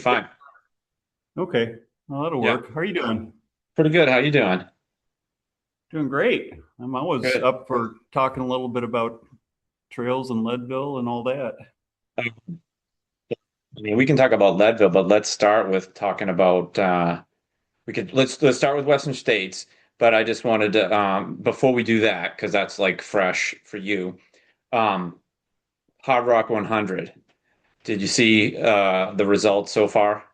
fine. Okay. Well, that'll Yeah, work. How are you doing? pretty good. How you doing? Doing great. I'm always Good. up for talking a little bit about trails in Leadville and all that. I mean, we can talk about Leadville, but let's start with talking about let's start with Western States. But I just wanted to before we do that, because that's like fresh for you. Um, Hard Rock 100. Did you see the results so far?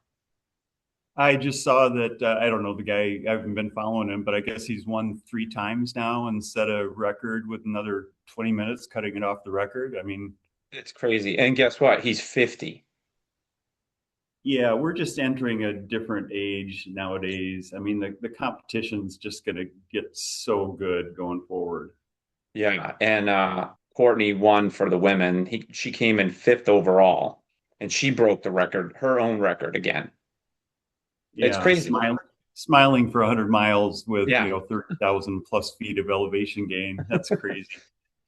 I just saw that I don't know the guy. I haven't been following him, but I guess he's won three times now and set a record with another 20 minutes, cutting it off the record. I mean, It's crazy. And guess what? He's 50. yeah, we're just entering a different age nowadays. I mean, the competition's just going to get so good going forward. Yeah, and Courtney won for the women. She came in fifth overall, and she broke the record, her own record again. It's Yeah, crazy. smiling for 100 miles with, Yeah. 30,000 plus feet of elevation gain. That's crazy.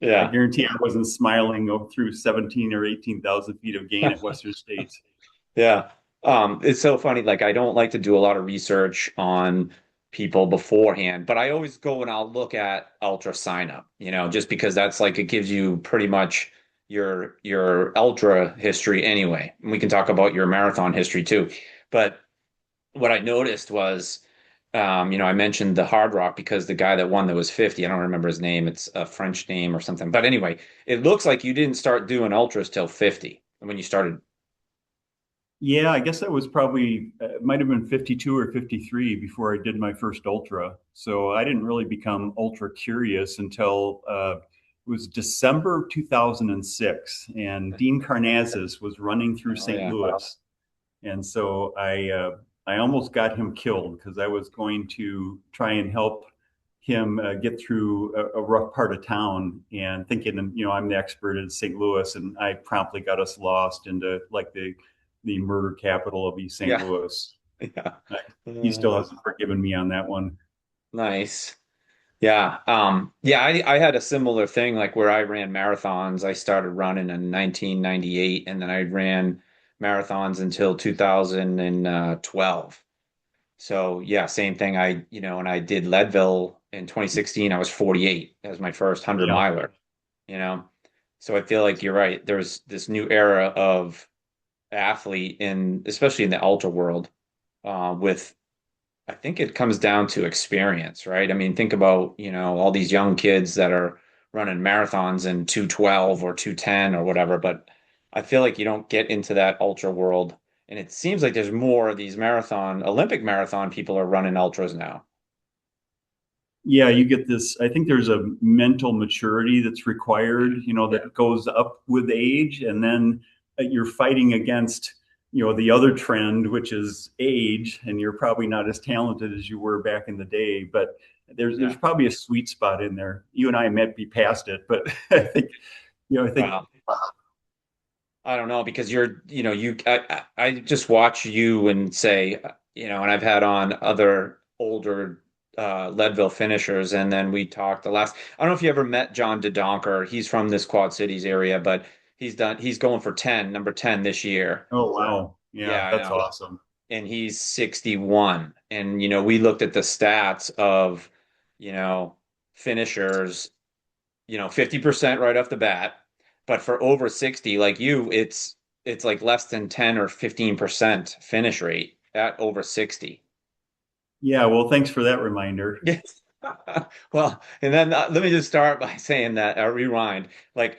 I Yeah. guarantee I wasn't smiling through 17 or 18,000 feet of gain at Western States. Yeah. It's so funny. Like, I don't like to do a lot of research on people beforehand, but I always go and I'll look at ultra sign up, just because that's like it gives you pretty much your ultra history anyway. And we can talk about your marathon history too. But what I noticed was, I mentioned the Hard Rock because the guy that won that was 50, I don't remember his name. It's a French name or something. But anyway, it looks like you didn't start doing ultras till 50 when you started. Yeah, I guess that was probably, it might have been 52 or 53 before I did my first ultra. So I didn't really become ultra curious until it was December of 2006. And Dean Karnazes was running through Oh St. yeah. Louis. And so I almost got him killed because I was going to try and help him get through a rough part of town and thinking, I'm the expert in St. Louis, and I promptly got us lost into like the murder capital of East St. Yeah. Louis. Yeah. He Uh, still hasn't forgiven me on that one. nice. Yeah. Yeah, I had a similar thing like where I ran marathons. I started running in 1998 and then I ran marathons until 2012. So yeah, same thing. And I did Leadville in 2016. I was 48 as my first 100 Yeah. miler, you know. So I feel like you're right. There's this new era of athlete especially in the ultra world, with I think it comes down to experience, right? I mean, think about, all these young kids that are running marathons in 212 or 210 or whatever, but I feel like you don't get into that ultra world. And it seems like there's more of these Olympic marathon people are running ultras now. Yeah, you get this. I think there's a mental maturity that's Yeah. required, that goes up with age, and then you're fighting against, the other trend, which is age, and you're probably not as talented as you were back in the day. But there's Yeah. probably a sweet spot in there. You and I might be past it, but I think, I think, Well, I don't know because I just watch you and say, and I've had on other older Leadville finishers, and then we talked I don't know if you ever met John DeDonker. He's from this Quad Cities area, but he's going for 10, number 10 this year. oh wow, yeah, Yeah, I that's know. awesome. And he's 61. And we looked at the stats of, you know, finishers, 50% right off the bat. But for over 60, like you, it's like less than 10 or 15% finish rate at over 60. Yeah, well, thanks for that reminder. Yes. Well, and then let me just start by saying that rewind. Like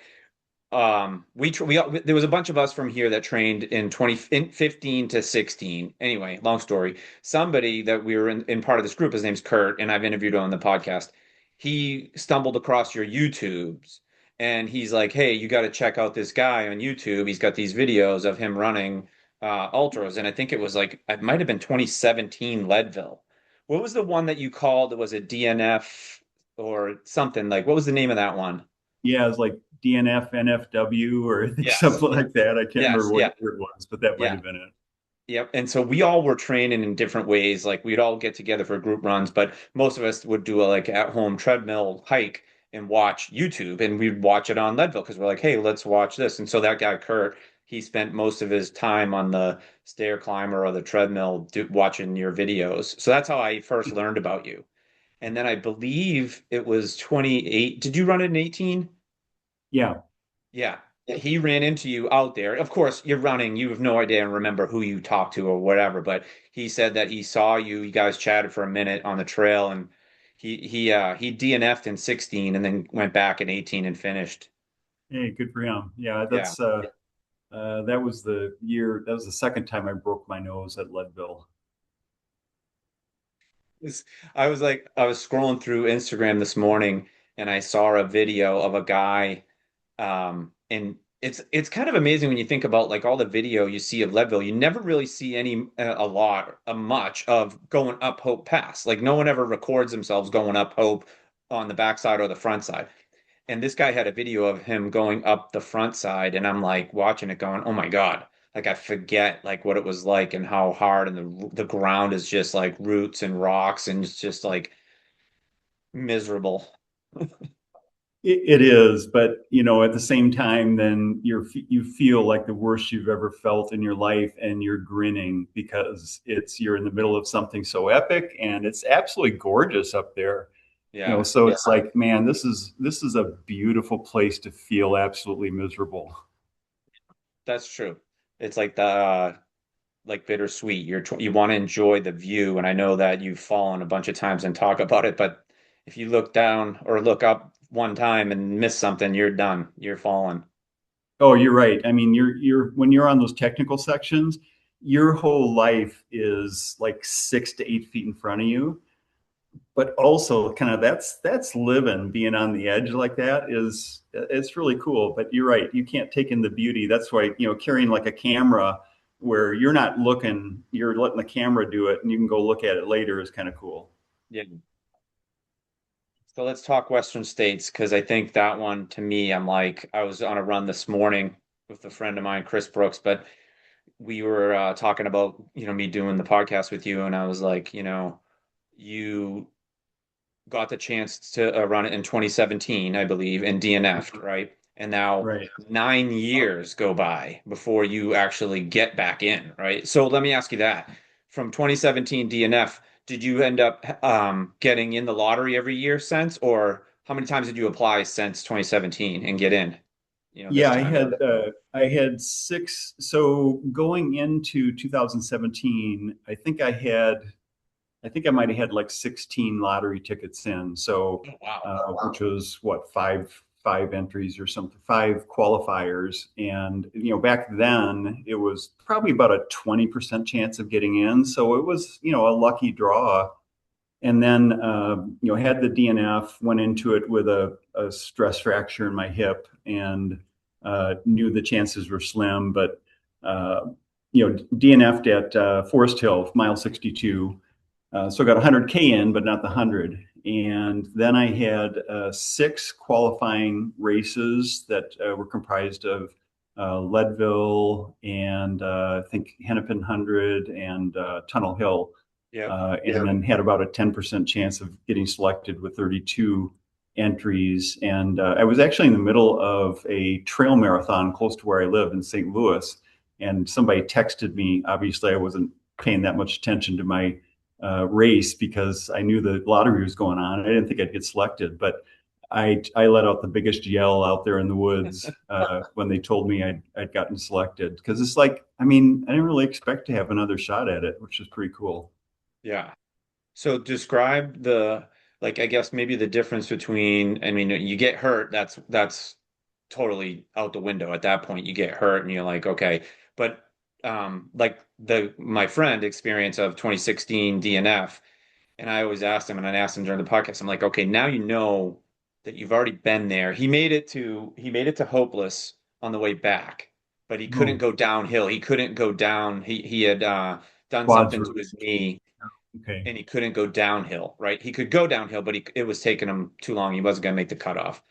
there was a bunch of us from here that trained in 2015 to 16. Anyway, long story. Somebody that we were in part of this group, his name's Kurt, and I've interviewed him on the podcast. He stumbled across your YouTubes and he's like, "Hey, you got to check out this guy on YouTube. He's got these videos of him running ultras." And I think it was like it might have been 2017 Leadville. What was the one that you called? Was it DNF or something? Like what was the name of that one? Yeah, it's like DNF, NFW, or I think Yes. something like that. I can't Yes, remember what yeah. year it was, but that might Yeah. have been it. Yep. And so we all were training in different ways. Like we'd all get together for group runs, but most of us would do a like at home treadmill hike and watch YouTube and we'd watch it on Leadville because we're like, hey, let's watch this. And so that guy, Kurt, he spent most of his time on the stair climber or the treadmill watching your videos. So that's how I first learned about you. And then I believe it was 28. Did you run it in 18? Yeah. Yeah. He ran into you out there. Of course, you're running. You have no idea and remember who you talked to or whatever, but he said that he saw you. You guys chatted for a minute on the trail and he DNF'd in 16 and then went back in 18 and finished. Hey, good for him. Yeah, Yeah. that was the year. That was the second time I broke my nose at Leadville. This- I was scrolling through Instagram this morning and I saw a video of a guy. And it's kind of amazing when you think about like all the video you see of Leadville. You never really see any a lot, a much of going up Hope Pass. Like no one ever records themselves going up Hope on the backside or the front side. And this guy had a video of him going up the front side, and I'm like watching it, going, "Oh my God!" Like I forget like what it was like and how hard, and the ground is just like roots and rocks, and it's just like miserable. It is, but at the same time, then you feel like the worst you've ever felt in your life, and you're grinning because you're in the middle of something so epic, and it's absolutely gorgeous up there. Yeah. So it's like, man, this is a beautiful place to feel absolutely miserable. That's true. It's like bittersweet. You want to enjoy the view, and I know that you've fallen a bunch of times and talk about it, but if you look down or look up one time and miss something, you're done. You're falling. Oh, you're right. I mean, you're when you're on those technical sections, your whole life is like 6 to 8 feet in front of you. But also, kind of that's living, being on the edge like that is it's really cool. But you're right, you can't take in the beauty. That's why carrying like a camera where you're not looking, you're letting the camera do it, and you can go look at it later is kind of cool. Yeah. So let's talk Western States because I think that one to me, I'm like, I was on a run this morning with a friend of mine, Chris Brooks, but we were talking about, me doing the podcast with you, and I was like, you got the chance to run it in 2017, I believe, and DNF'd, right? And now Right. 9 years go by before you actually get back in, right? So let me ask you that. From 2017 DNF, did you end up getting in the lottery every year since, or how many times did you apply since 2017 and get in, this Yeah, I time? had I had six. So going into 2017, I think I might have had like 16 lottery tickets in. So, Oh, wow. which was what, five entries or something, five qualifiers. And, back then it was probably about a 20% chance of getting in. So it was, a lucky draw. And then, had the DNF, went into it with a stress fracture in my hip, and knew the chances were slim. But, DNF'd at Forest Hill, mile 62. So I got 100K in, but not the 100. And then I had six qualifying races that were comprised of Leadville and I think Hennepin 100 and Tunnel Hill. Yep. And then had about a 10% chance of getting selected with 32 entries. And I was actually in the middle of a trail marathon close to where I live in St. Louis. And somebody texted me. Obviously, I wasn't paying that much attention to my race because I knew the lottery was going on. I didn't think I'd get selected, but I let out the biggest yell out there in the woods when they told me I'd gotten selected, because it's like, I mean, I didn't really expect to have another shot at it, which was pretty cool. Yeah. So describe like I guess maybe the difference between, I mean, you get hurt, that's totally out the window at that point. You get hurt and you're like, okay. But like the my friend experience of 2016 DNF, and I always asked him, and I asked him during the podcast, I'm like, okay, now you know that you've already been there. He made it to hopeless on the way back, but he couldn't Oh, go downhill. He couldn't go down. He had done quads something were to his knee okay. and he couldn't go downhill, right? He could go downhill, but it was taking him too long. He wasn't going to make the cutoff.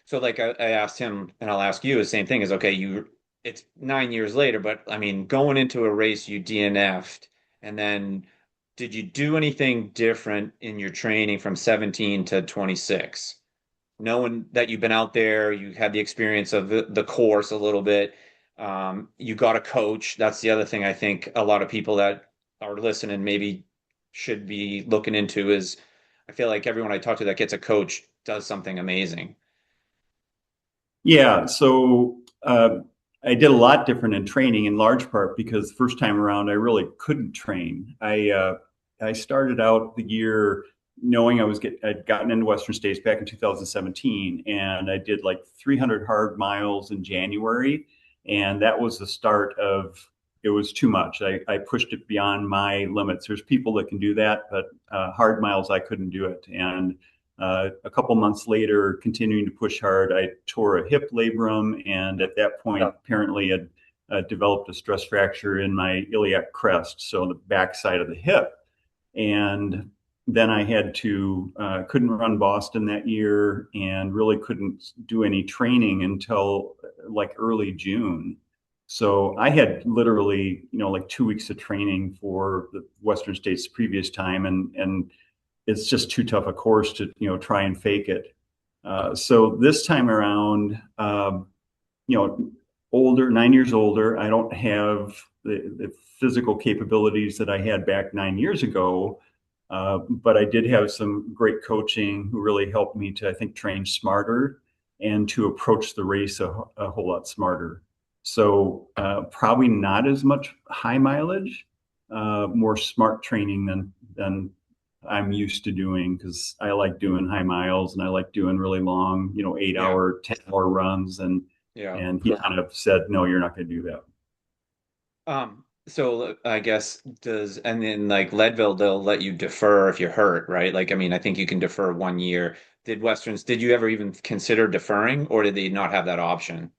So like I asked him, and I'll ask you the same thing is, okay, it's 9 years later, but I mean, going into a race, you DNF'd, and then did you do anything different in your training from 17 to 26? Knowing that you've been out there, you had the experience of the course a little bit. You got a coach. That's the other thing I think a lot of people that are listening maybe should be looking into is I feel like everyone I talk to that gets a coach does something amazing. Yeah, so I did a lot different in training in large part because the first time around I really couldn't train. I started out the year knowing I'd gotten into Western States back in 2017, and I did like 300 hard miles in January, and that was the start of it was too much. I pushed it beyond my limits. There's people that can do that, but hard miles I couldn't do it, and a couple months later, continuing to push hard, I tore a hip labrum, and at that point, apparently had developed a stress fracture in my iliac crest, so the back side of the hip. And then I had to couldn't run Boston that year, and really couldn't do any training until like early June. So I had literally, like 2 weeks of training for the Western States previous time, and it's just too tough a course to try and fake it. So this time around, you know, older, 9 years older, I don't have the physical capabilities that I had back 9 years ago. But I did have some great coaching who really helped me to, I think, train smarter and to approach the race a whole lot smarter. So probably not as much high mileage, more smart training than I'm used to doing, because I like doing high miles and I like doing really long, 8 Yeah. hour, 10-hour runs. And Yeah. and he kind of said, no, you're not going to do that. So I guess and then like Leadville, they'll let you defer if you're hurt, right? Like, I mean, I think you can defer 1 year. Did you ever even consider deferring, or did they not have that option?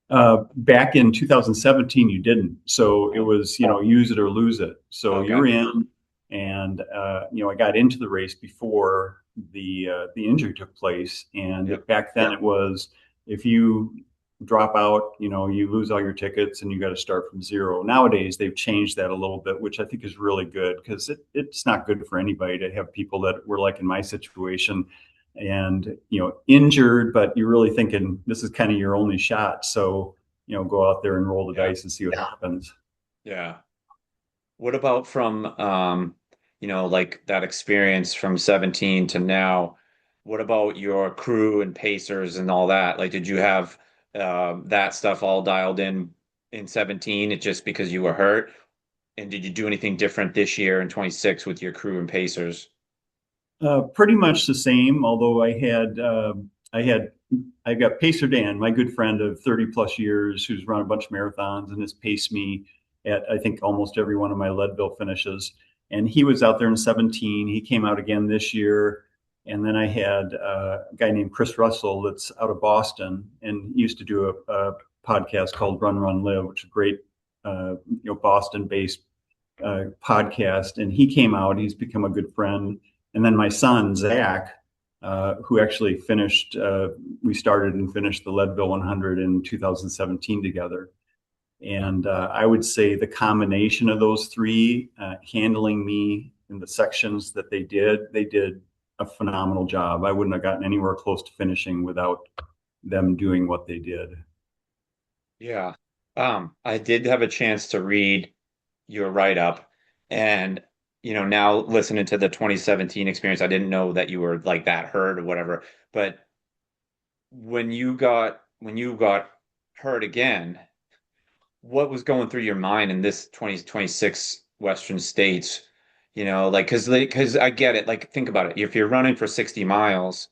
Back in 2017, you didn't. So it Oh, was, use it or lose it. So okay. you're in, and I got into the race before the injury took place. And Yep. back then it was, if you drop out, you lose all your tickets and you got to start from zero. Nowadays they've changed that a little bit, which I think is really good, because it's not good for anybody to have people that were like in my situation and injured, but you're really thinking this is kind of your only shot. So go out there and roll the Yeah. dice and see what happens. Yeah. What about from like that experience from 17 to now? What about your crew and pacers and all that? Like, did you have that stuff all dialed in 17? It just because you were hurt? And did you do anything different this year in 26 with your crew and pacers? Pretty much the same, although I had I got Pacer Dan, my good friend of 30 plus years, who's run a bunch of marathons and has paced me at, I think, almost every one of my Leadville finishes. And he was out there in 17. He came out again this year. And then I had a guy named Chris Russell that's out of Boston, and he used to do a podcast called Run, Run, Live, which is a great, Boston-based podcast. And he came out. He's become a good friend. And then my son, Zach, who actually we started and finished the Leadville 100 in 2017 together. And I would say the combination of those three handling me in the sections that they did a phenomenal job. I wouldn't have gotten anywhere close to finishing without them doing what they did. Yeah. I did have a chance to read your write-up, and now listening to the 2017 experience, I didn't know that you were like that hurt or whatever. But when you got hurt again, what was going through your mind in this 2026 Western States? Like because I get it. Like think about it. If you're running for 60 miles,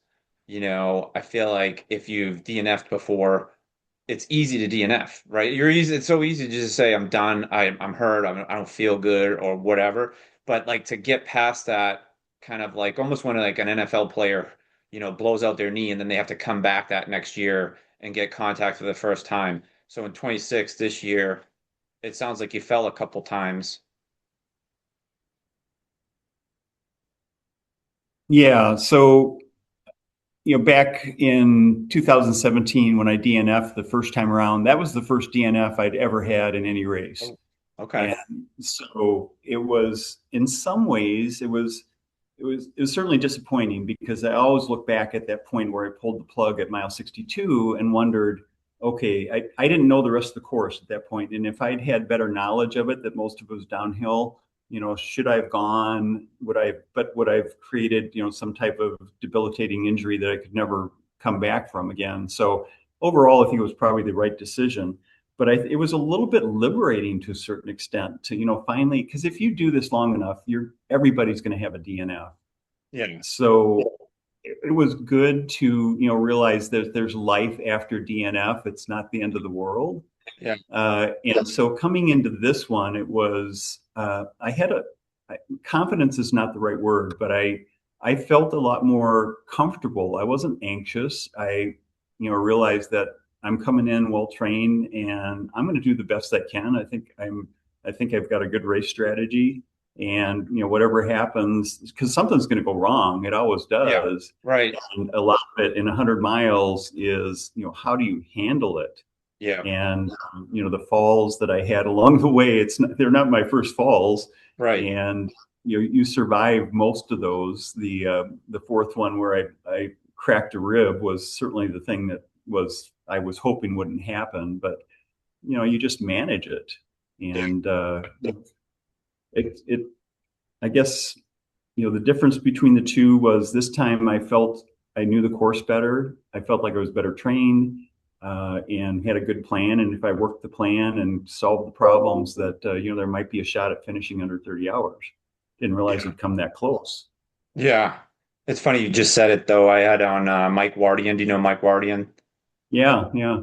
I feel like if you've DNF'd before, it's easy to DNF, right? It's so easy to just say, I'm done. I'm hurt. I don't feel good or whatever. But like to get past that kind of like almost when like an NFL player, blows out their knee and then they have to come back that next year and get contact for the first time. So in 26 this year, it sounds like you fell a couple times. Yeah. So back in 2017 when I DNF the first time around, that was the first DNF I'd ever had in any race. Oh, okay. And so it was, in some ways, it was certainly disappointing, because I always look back at that point where I pulled the plug at mile 62 and wondered, okay, I didn't know the rest of the course at that point. And if I'd had better knowledge of it, that most of it was downhill, should I have gone? Would I have created, some type of debilitating injury that I could never come back from again? So overall, I think it was probably the right decision. But it was a little bit liberating to a certain extent to, finally, because if you do this long enough, everybody's going to have a DNF. Yeah. So it was good to realize that there's life after DNF. It's not the end of the world. Yeah. And so coming into this one, it was I had confidence is not the right word, but I felt a lot more comfortable. I wasn't anxious. I realized that I'm coming in well trained and I'm going to do the best I can. I think I've got a good race strategy, and whatever happens, because something's going to go wrong. It always Yeah. does. Right. And a lot of it in 100 miles is how do you handle it? Yeah. And the falls that I had along the way, they're not my first falls, Right. and you survive most of those. The fourth one where I cracked a rib was certainly the thing that I was hoping wouldn't happen, but you just manage it. And it I guess the difference between the two was this time I felt I knew the course better. I felt like I was better trained, and had a good plan. And if I worked the plan and solved the problems, that there might be a shot at finishing under 30 hours. Didn't realize Yeah. it'd come that close. Yeah. It's funny you just said it though. I had on Mike Wardian. Do you know Mike Wardian? Yeah, yeah,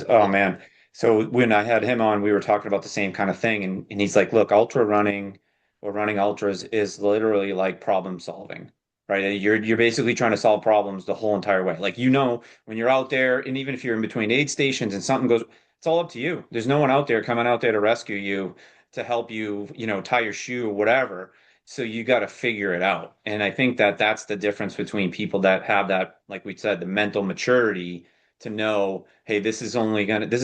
Oh man. So when I had him on, we were talking about the same kind of thing. And he's like, look, ultra running or running ultras is literally like problem solving, right? You're basically trying to solve problems the whole entire way. Like, when you're out there, and even if you're in between aid stations and something goes, it's all up to you. There's no one out there coming out there to rescue you, to help you, tie your shoe or whatever. So you got to figure it out. And I think that that's the difference between people that have that, like we said, the mental maturity to know, hey, this is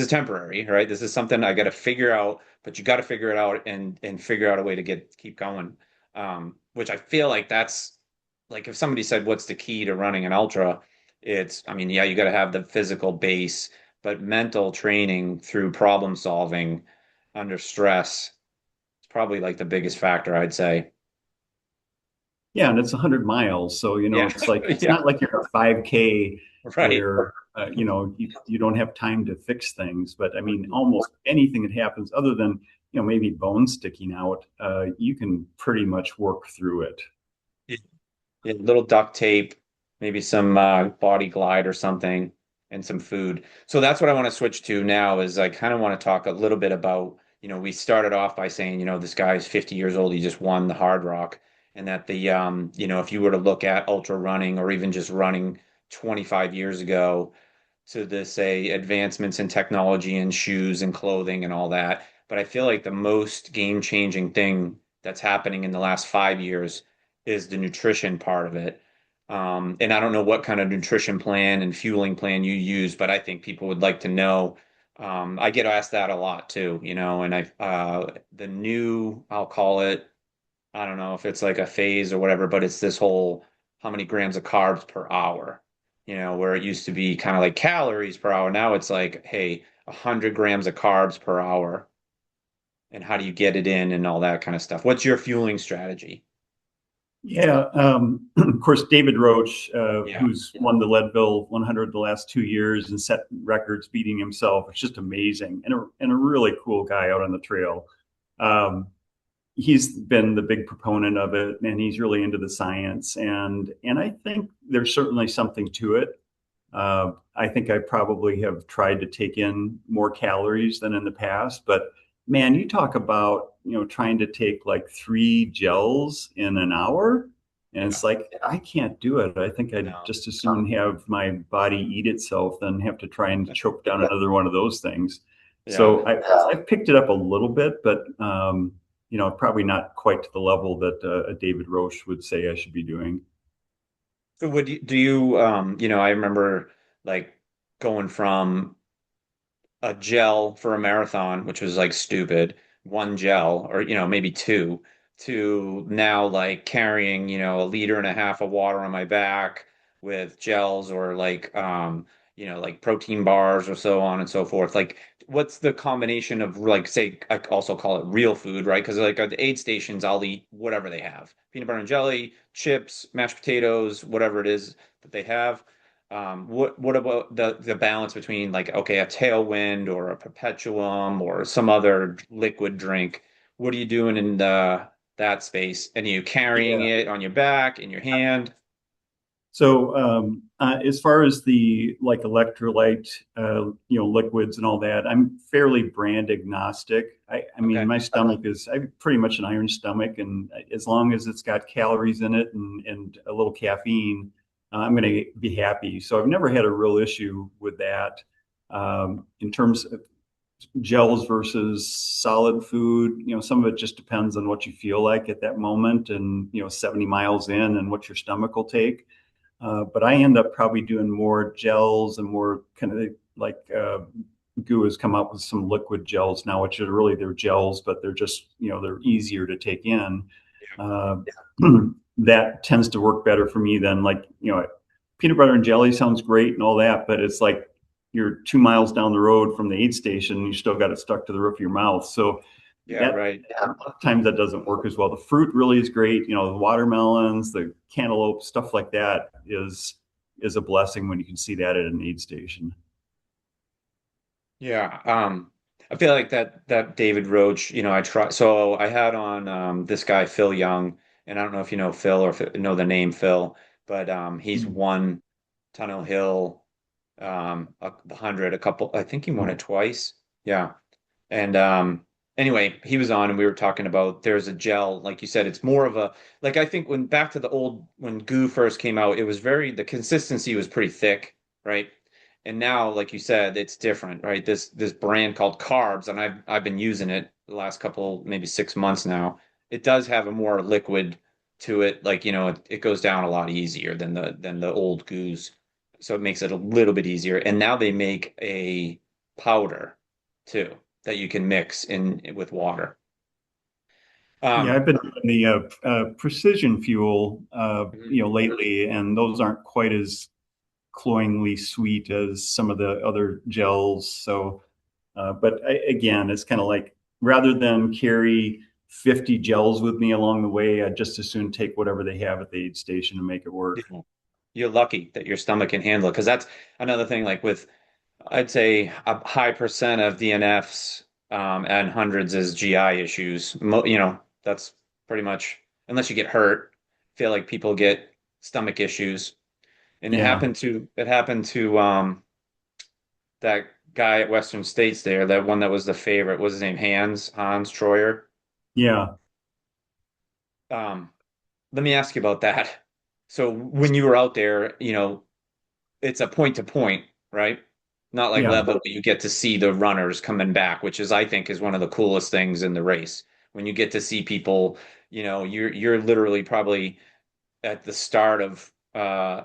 temporary, right? This is something I got to figure out, but you got to figure it out and figure out a way to keep going. Which I feel like that's like if somebody said, what's the key to running an ultra? I mean, yeah, you got to have the physical base, but mental training through problem solving under stress is probably like the biggest factor, I'd say. yeah. And it's 100 miles, so Yeah. it's Yeah. not like you're a 5K Right. where you don't have time to fix things. But I mean, almost anything that happens, other than maybe bone sticking out, you can pretty much work through it. Yeah, little duct tape, maybe some body glide or something, and some food. So that's what I want to switch to now is I kind of want to talk a little bit about, we started off by saying, this guy's 50 years old, he just won the Hard Rock, and that if you were to look at ultra running or even just running 25 years ago, to the say advancements in technology and shoes and clothing and all that. But I feel like the most game-changing thing that's happening in the last 5 years is the nutrition part of it. And I don't know what kind of nutrition plan and fueling plan you use, but I think people would like to know. I get asked that a lot too, and the new, I'll call it, I don't know if it's like a phase or whatever, but it's this whole how many grams of carbs per hour, where it used to be kind of like calories per hour. Now it's like, hey, 100 grams of carbs per hour. And how do you get it in and all that kind of stuff? What's your fueling strategy? Yeah, of course, David Roach, Yeah. who's won the Leadville 100 the last 2 years and set records beating himself. It's just amazing, and a really cool guy out on the trail. Um, he's been the big proponent of it, and he's really into the science. And I think there's certainly something to it. I think I probably have tried to take in more calories than in the past, but man, you talk about, trying to take like 3 gels in an hour. And Yeah. it's like, I can't do it. I think I'd No. just as soon have my body eat itself than have to try and choke down another one of those things. Yeah. So I've picked it up a little bit, but, probably not quite to the level that a David Roche would say I should be doing. So do you I remember like going from a gel for a marathon, which was like stupid, one gel or maybe two, to now like carrying, a liter and a half of water on my back with gels or like like protein bars or so on and so forth. Like, what's the combination of like, say, I also call it real food, right? Because like at the aid stations, I'll eat whatever they have, peanut butter and jelly, chips, mashed potatoes, whatever it is that they have. What about the balance between like, okay, a Tailwind or a Perpetuum or some other liquid drink? What are you doing in that space? And are you carrying Yeah. it on your back, in your hand? So, as far as the like electrolyte, liquids and all that, I'm fairly brand agnostic. I mean, Okay. my stomach is I'm pretty much an iron stomach, and as long as it's got calories in it and a little caffeine, I'm going to be happy. So I've never had a real issue with that. In terms of gels versus solid food, some of it just depends on what you feel like at that moment, and 70 miles in, and what your stomach will take. But I end up probably doing more gels and more kind of like GU has come up with some liquid gels now, which are really they're gels, but they're just, they're easier to take in. Uh, that tends to work better for me than like, peanut butter and jelly sounds great and all that, but it's like you're 2 miles down the road from the aid station and you still got it stuck to the roof of your mouth. So Yeah, that right. a lot of times that doesn't work as well. The fruit really is great. The watermelons, the cantaloupe, stuff like that is a blessing when you can see that at an aid station. Yeah. I feel like that David Roach, I try so I had on this guy Phil Young, and I don't know if you know Phil or if you know the name Phil, but he's Mm. won Tunnel Hill the 100 a couple, I think he won it Oh, twice. Yeah. And anyway, he was on and we were talking about there's a gel, like you said, it's more of a like I think when back to the old when Goo first came out, it was very the consistency was pretty thick, right? And now, like you said, it's different, right? This brand called Carbs, and I've been using it the last couple, maybe 6 months now. It does have a more liquid to it, like it goes down a lot easier than the old Goos. So it makes it a little bit easier. And now they make a powder too that you can mix in with water. yeah, Um, I've been doing the precision fuel, mhm. lately, and those aren't quite as cloyingly sweet as some of the other gels. So, but again, it's kind of like rather than carry 50 gels with me along the way, I'd just as soon take whatever they have at the aid station and make it work. You're lucky that your stomach can handle it because that's another thing. Like with, I'd say a high percent of DNFs and hundreds is GI issues. That's pretty much unless you get hurt. I feel like people get stomach issues, and Yeah, it happened to that guy at Western States there. That one that was the favorite. What was his name? Hans Troyer. yeah, Um, Let me ask you about that. So when you were out there, it's a point to point, right? Not like yeah. level, but you get to see the runners coming back, which is I think is one of the coolest things in the race. When you get to see people, you're literally probably at the start of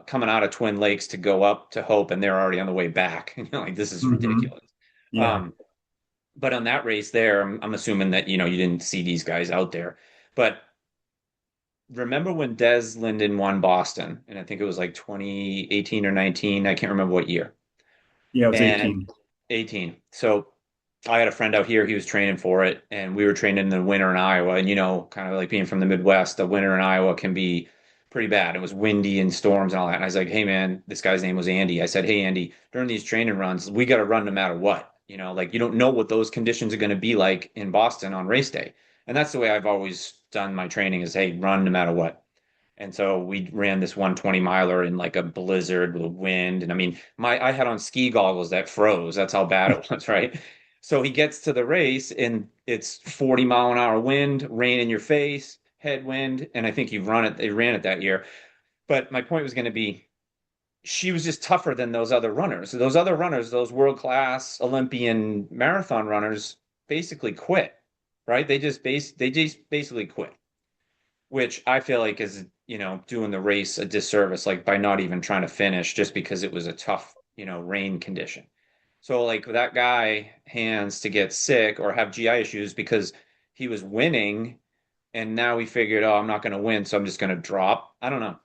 coming out of Twin Lakes to go up to Hope and they're already on the way back. And you're like, this is Hmm. ridiculous. Yeah. Um, but on that race there, I'm assuming that you didn't see these guys out there. But remember when Des Linden won Boston, and I think it was like 2018 or 19, I can't remember what year. Yeah, it was And 18. 18. So I had a friend out here, he was training for it, and we were training in the winter in Iowa. And kind of like being from the Midwest, the winter in Iowa can be pretty bad. It was windy and storms and all that. And I was like, hey man, this guy's name was Andy. I said, hey Andy, during these training runs, we got to run no matter what. Like you don't know what those conditions are going to be like in Boston on race day. And that's the way I've always done my training is, hey, run no matter what. And so we ran this 120 miler in like a blizzard with wind. And I mean, I had on ski goggles that froze. That's how bad it was, right? So he gets to the race and it's 40-mile-an-hour wind, rain in your face, headwind. And I think they ran it that year. But my point was going to be she was just tougher than those other runners. So those other runners, those world-class Olympian marathon runners, basically quit, right? They just basically quit, which I feel like is, doing the race a disservice, like by not even trying to finish just because it was a tough, rain condition. So like that guy hands to get sick or have GI issues because he was winning and now he figured, I'm not going to win, so I'm just going to drop. I don't know.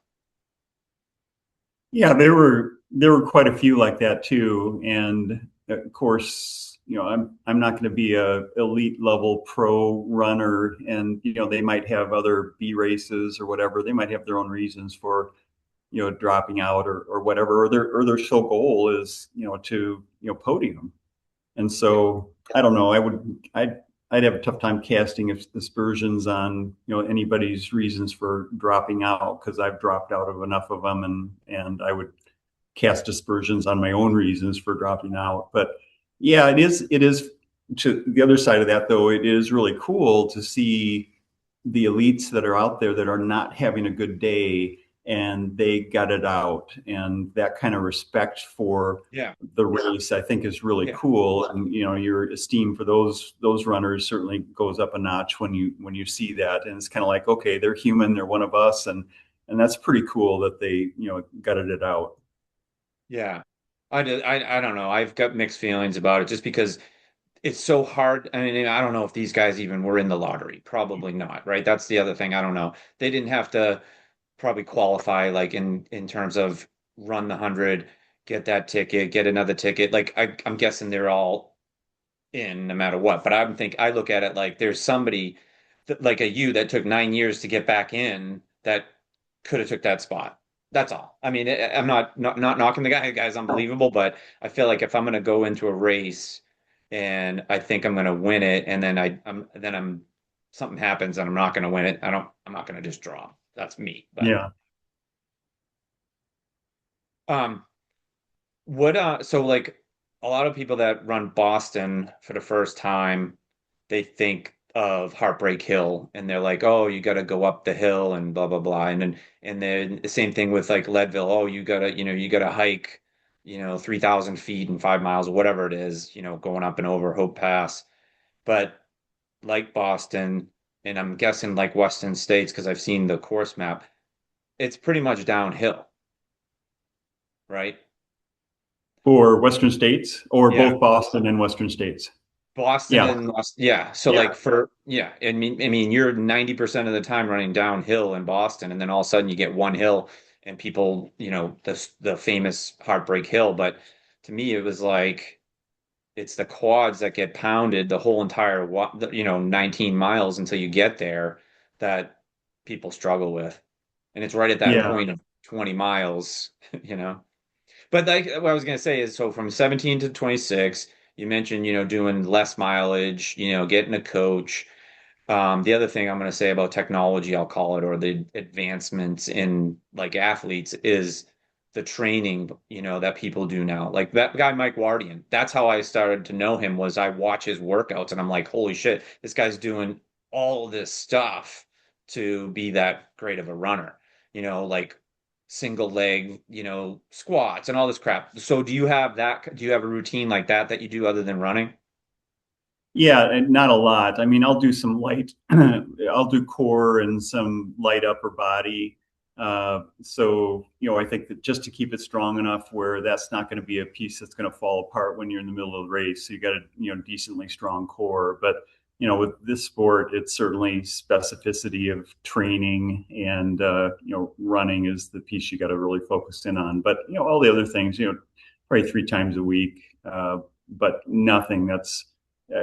Yeah, there were quite a few like that too. And of course, I'm not going to be a elite level pro runner, and they might have other B races or whatever. They might have their own reasons for dropping out or whatever, or their sole goal is to podium. And Yeah. so I don't know. I'd have a tough time casting aspersions on anybody's reasons for dropping out, because I've dropped out of enough of them, and I would cast aspersions on my own reasons for dropping out. But yeah, it is to the other side of that, though. It is really cool to see the elites that are out there that are not having a good day, and they gut it out, and that kind of respect for Yeah. the race, I think, is really Yeah. cool. And your esteem for those runners certainly goes up a notch when you see that. And it's kind of like, okay, they're human, they're one of us, and that's pretty cool that they gutted it out. Yeah. I don't know. I've got mixed feelings about it just because it's so hard. I mean, I don't know if these guys even were in the lottery. Probably not, right? That's the other thing. I don't know. They didn't have to probably qualify like in terms of run the 100, get that ticket, get another ticket. Like I'm guessing they're all in no matter what. But I look at it like there's somebody that, like a you that took 9 years to get back in that could have took that spot. That's all. I mean, I'm not knocking the guy. The guy's unbelievable, but I feel like if I'm going to go into a race and I think I'm going to win it, and then I'm something happens and I'm not going to win it, I'm not going to just draw. That's me. But Yeah. um, what so like a lot of people that run Boston for the first time, they think of Heartbreak Hill and they're like, oh, you got to go up the hill and blah blah blah. And then the same thing with like Leadville. Oh, you gotta hike, 3,000 feet and 5 miles or whatever it is, going up and over Hope Pass. But like Boston, and I'm guessing like Western States because I've seen the course map, it's pretty much downhill, right? For Western states, or Yeah. both Boston and Western states? Boston Yeah. and yeah. So Yeah. like yeah, I mean you're 90% of the time running downhill in Boston and then all of a sudden you get one hill and people, the famous Heartbreak Hill, but to me it was like it's the quads that get pounded the whole entire 19 miles until you get there that people struggle with. And it's right at that Yeah. point of 20 miles, you know. But like what I was gonna say is, so from 17 to 26, you mentioned, doing less mileage, getting a coach. The other thing I'm gonna say about technology, I'll call it, or the advancements in like athletes is the training, that people do now. Like that guy, Mike Wardian, that's how I started to know him was I watch his workouts and I'm like, holy shit, this guy's doing all this stuff to be that great of a runner, like single leg, squats and all this crap. So do you have that? Do you have a routine like that you do other than running? Yeah, and not a lot. I mean, I'll do some light, I'll do core and some light upper body. So, I think that just to keep it strong enough where that's not going to be a piece that's going to fall apart when you're in the middle of the race. So you got a, decently strong core. But, with this sport, it's certainly specificity of training, and, running is the piece you got to really focus in on. But, all the other things, probably 3 times a week, but nothing that's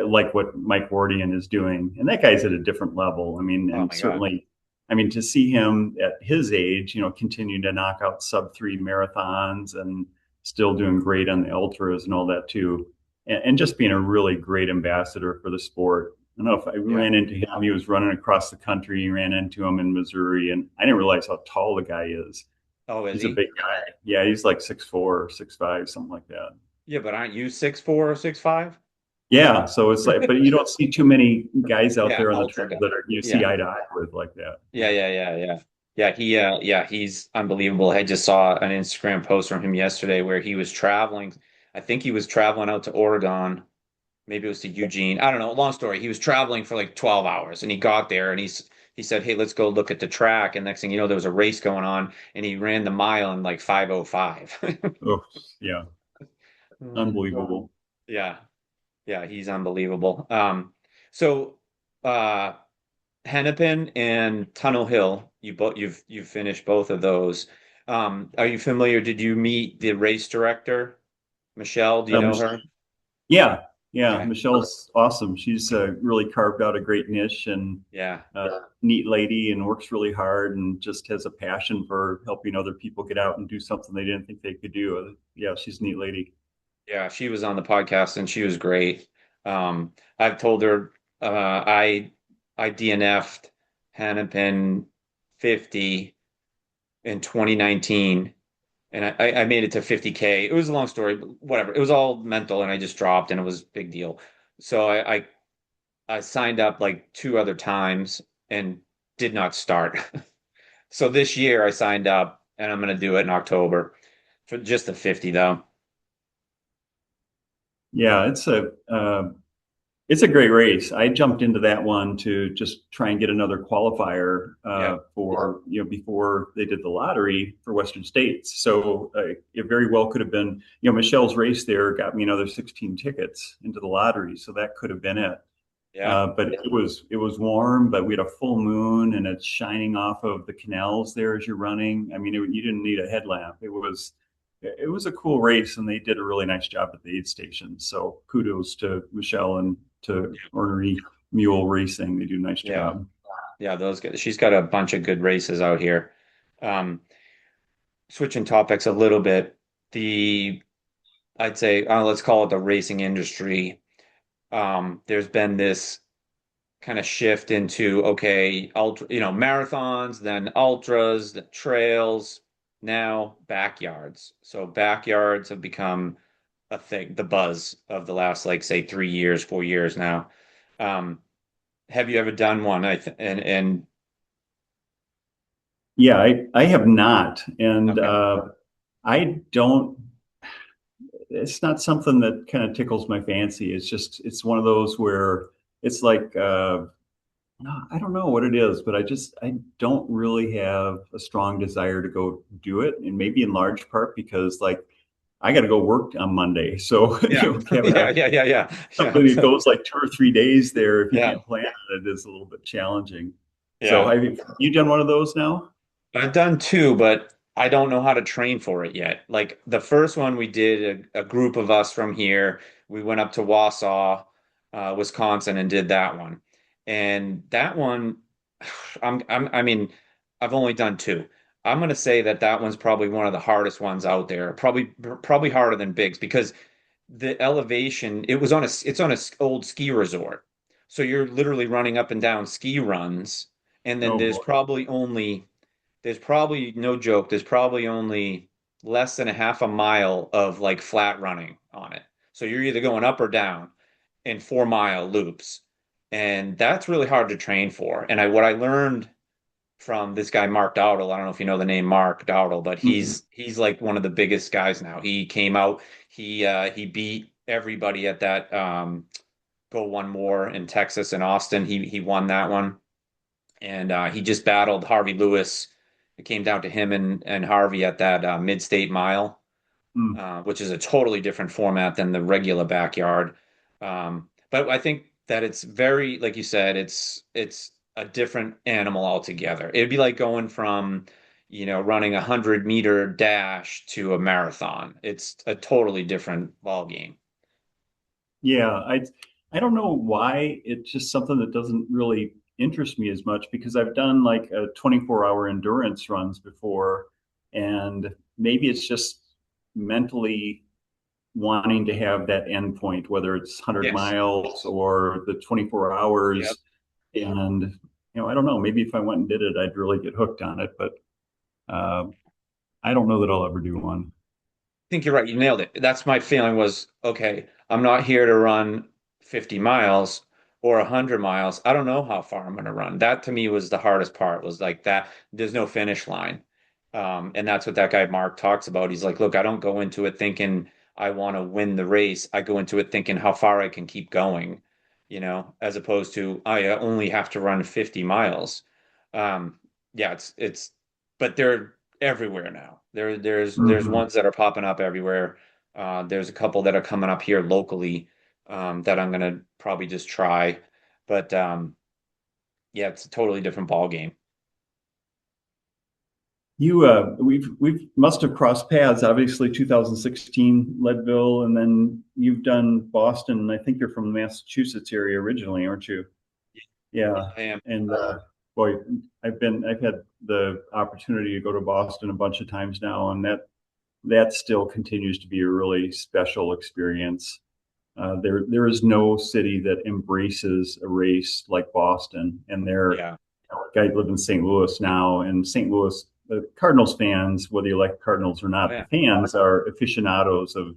like what Mike Wardian is doing. And that guy's at a different level. I mean, Oh and my God. certainly, I mean, to see him at his age, continue to knock out sub 3 marathons and still doing great on the ultras and all that too. And just being a really great ambassador for the sport. I don't know if I Yeah. ran into him. He was running across the country. Ran into him in Missouri, and I didn't realize how tall the guy is. Oh, is He's a he? big guy. Yeah, he's like 6'4", 6'5", something like that. Yeah, but aren't you 6'4" or 6'5"? Yeah, so it's like, but you don't see too many guys out Yeah, there on the ultra trail guy. that you see Yeah. eye to eye with like that. Yeah, yeah, yeah, yeah. Yeah, he's unbelievable. I just saw an Instagram post from him yesterday where he was traveling. I think he was traveling out to Oregon. Maybe it was to Eugene. I don't know. Long story. He was traveling for like 12 hours and he got there and he said, "Hey, let's go look at the track." And next thing you know, there was a race going on and he ran the mile in like 5:05. Oh, yeah, unbelievable. Yeah. Yeah, he's unbelievable. So uh Hennepin and Tunnel Hill, you've finished both of those. Are you familiar? Did you meet the race director, Michelle? Do you Um, know her? yeah, yeah. Okay. Michelle's awesome. She's really carved out a great niche and Yeah. neat lady and works really hard and just has a passion for helping other people get out and do something they didn't think they could do. Yeah, she's a neat lady. Yeah, she was on the podcast and she was great. I've told her I DNF'd Hennepin 50 in 2019 and I made it to 50K. It was a long story, but whatever. It was all mental and I just dropped and it was a big deal. So I signed up like two other times and did not start. So this year I signed up and I'm going to do it in October for just the 50 though. Yeah, it's a great race. I jumped into that one to just try and get another qualifier Yeah. for before they did the lottery for Western States. So it very well could have been Michelle's race there got me another 16 tickets into the lottery, so that could have been it. Yeah. But it was warm, but we had a full moon and it's shining off of the canals there as you're running. I mean, you didn't need a headlamp. It was a cool race, and they did a really nice job at the aid station. So kudos to Michelle and to Ornery Mule Racing. They do a nice Yeah. job. Yeah, those guys. She's got a bunch of good races out here. Um, Switching topics a little bit, the I'd say let's call it the racing industry. There's been this kind of shift into okay, ultra, marathons, then ultras, the trails, now backyards. So backyards have become a thing, the buzz of the last like say 3 years, 4 years now. Um, have you ever done one? And Yeah, I have not, and okay, I don't. It's not something that kind of tickles my fancy. It's one of those where it's like no, I don't know what it is, but I don't really have a strong desire to go do it, and maybe in large part because like I got to go work on Monday, so yeah, having yeah, yeah, yeah, yeah, yeah, something that goes like 2 or 3 days there, if you yeah, can't plan it, is a little bit challenging. So yeah. have you done one of those now? I've done two, but I don't know how to train for it yet. Like the first one we did, a group of us from here, we went up to Wausau, Wisconsin, and did that one. And that one, I mean, I've only done two. I'm gonna say that that one's probably one of the hardest ones out there. Probably harder than Biggs because the elevation, it's on a old ski resort. So you're literally running up and down ski runs, and then Oh boy. there's probably no joke, there's probably only less than a half a mile of like flat running on it. So you're either going up or down in 4 mile loops. And that's really hard to train for. And what I learned from this guy Mark Dowdle, I don't know if you know the name Mark Dowdle, but Mhm. he's like one of the biggest guys now. He came out, he beat everybody at that Go One More in Texas and Austin. He won that one. And he just battled Harvey Lewis. It came down to him and Harvey at that mid-state mile, Mm. which is a totally different format than the regular backyard. But I think that it's very, like you said, it's a different animal altogether. It'd be like going from, running 100-meter dash to a marathon. It's a totally different ball game. Yeah, I don't know why. It's just something that doesn't really interest me as much because I've done like a 24-hour endurance runs before, and maybe it's just mentally wanting to have that end point, whether it's 100 Yes. miles or the 24 Yep. hours. And I don't know. Maybe if I went and did it, I'd really get hooked on it. But uh, I don't know that I'll ever do one. Think you're right. You nailed it. That's my feeling was, okay, I'm not here to run 50 miles or 100 miles. I don't know how far I'm going to run. That to me was the hardest part was like that. There's no finish line. And that's what that guy Mark talks about. He's like, look, I don't go into it thinking I want to win the race. I go into it thinking how far I can keep going, as opposed to I only have to run 50 miles. Um, yeah, but they're everywhere now. There's Mhm. ones that are popping up everywhere. There's a couple that are coming up here locally that I'm gonna probably just try. But yeah, it's a totally different ball game. We've must have crossed paths. Obviously, 2016 Leadville, and then you've done Boston. I think you're from the Massachusetts area originally, aren't you? Yeah, Yeah, I am. and boy, I've had the opportunity to go to Boston a bunch of times now, and that still continues to be a really special experience. There is no city that embraces a race like Boston, and Yeah. I live in St. Louis now, and St. Louis, the Cardinals fans, whether you like Cardinals or Oh not, the yeah. fans are aficionados of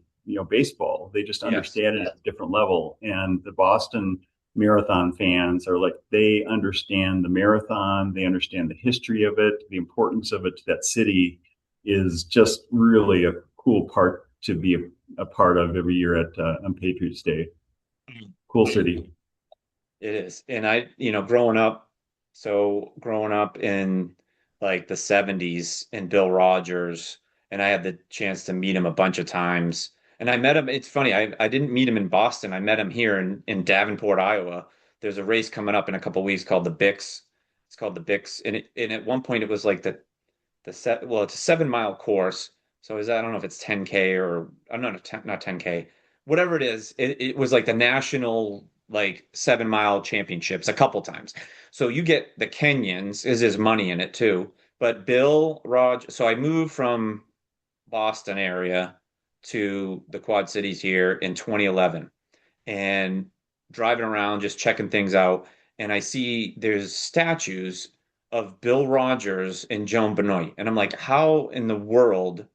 baseball. They just Yes. understand it at a different level, and the Boston Marathon fans are like they understand the marathon, they understand the history of it, the importance of it to that city is just really a cool part to be a part of every year at on Patriots Day. Cool city. It is. And growing up, so growing up in like the 70s and Bill Rogers, and I had the chance to meet him a bunch of times. And I met him, it's funny, I didn't meet him in Boston. I met him here in Davenport, Iowa. There's a race coming up in a couple weeks called the Bix. It's called the Bix. And at one point it was like it's a 7 mile course. So I don't know if it's 10K or I'm not 10K, whatever it is. It was like the national like 7 mile championships a couple times. So you get the Kenyans is his money in it too. But Bill Rogers, so I moved from Boston area to the Quad Cities here in 2011 and driving around just checking things out, and I see there's statues of Bill Rogers and Joan Benoit, and I'm like, how in the world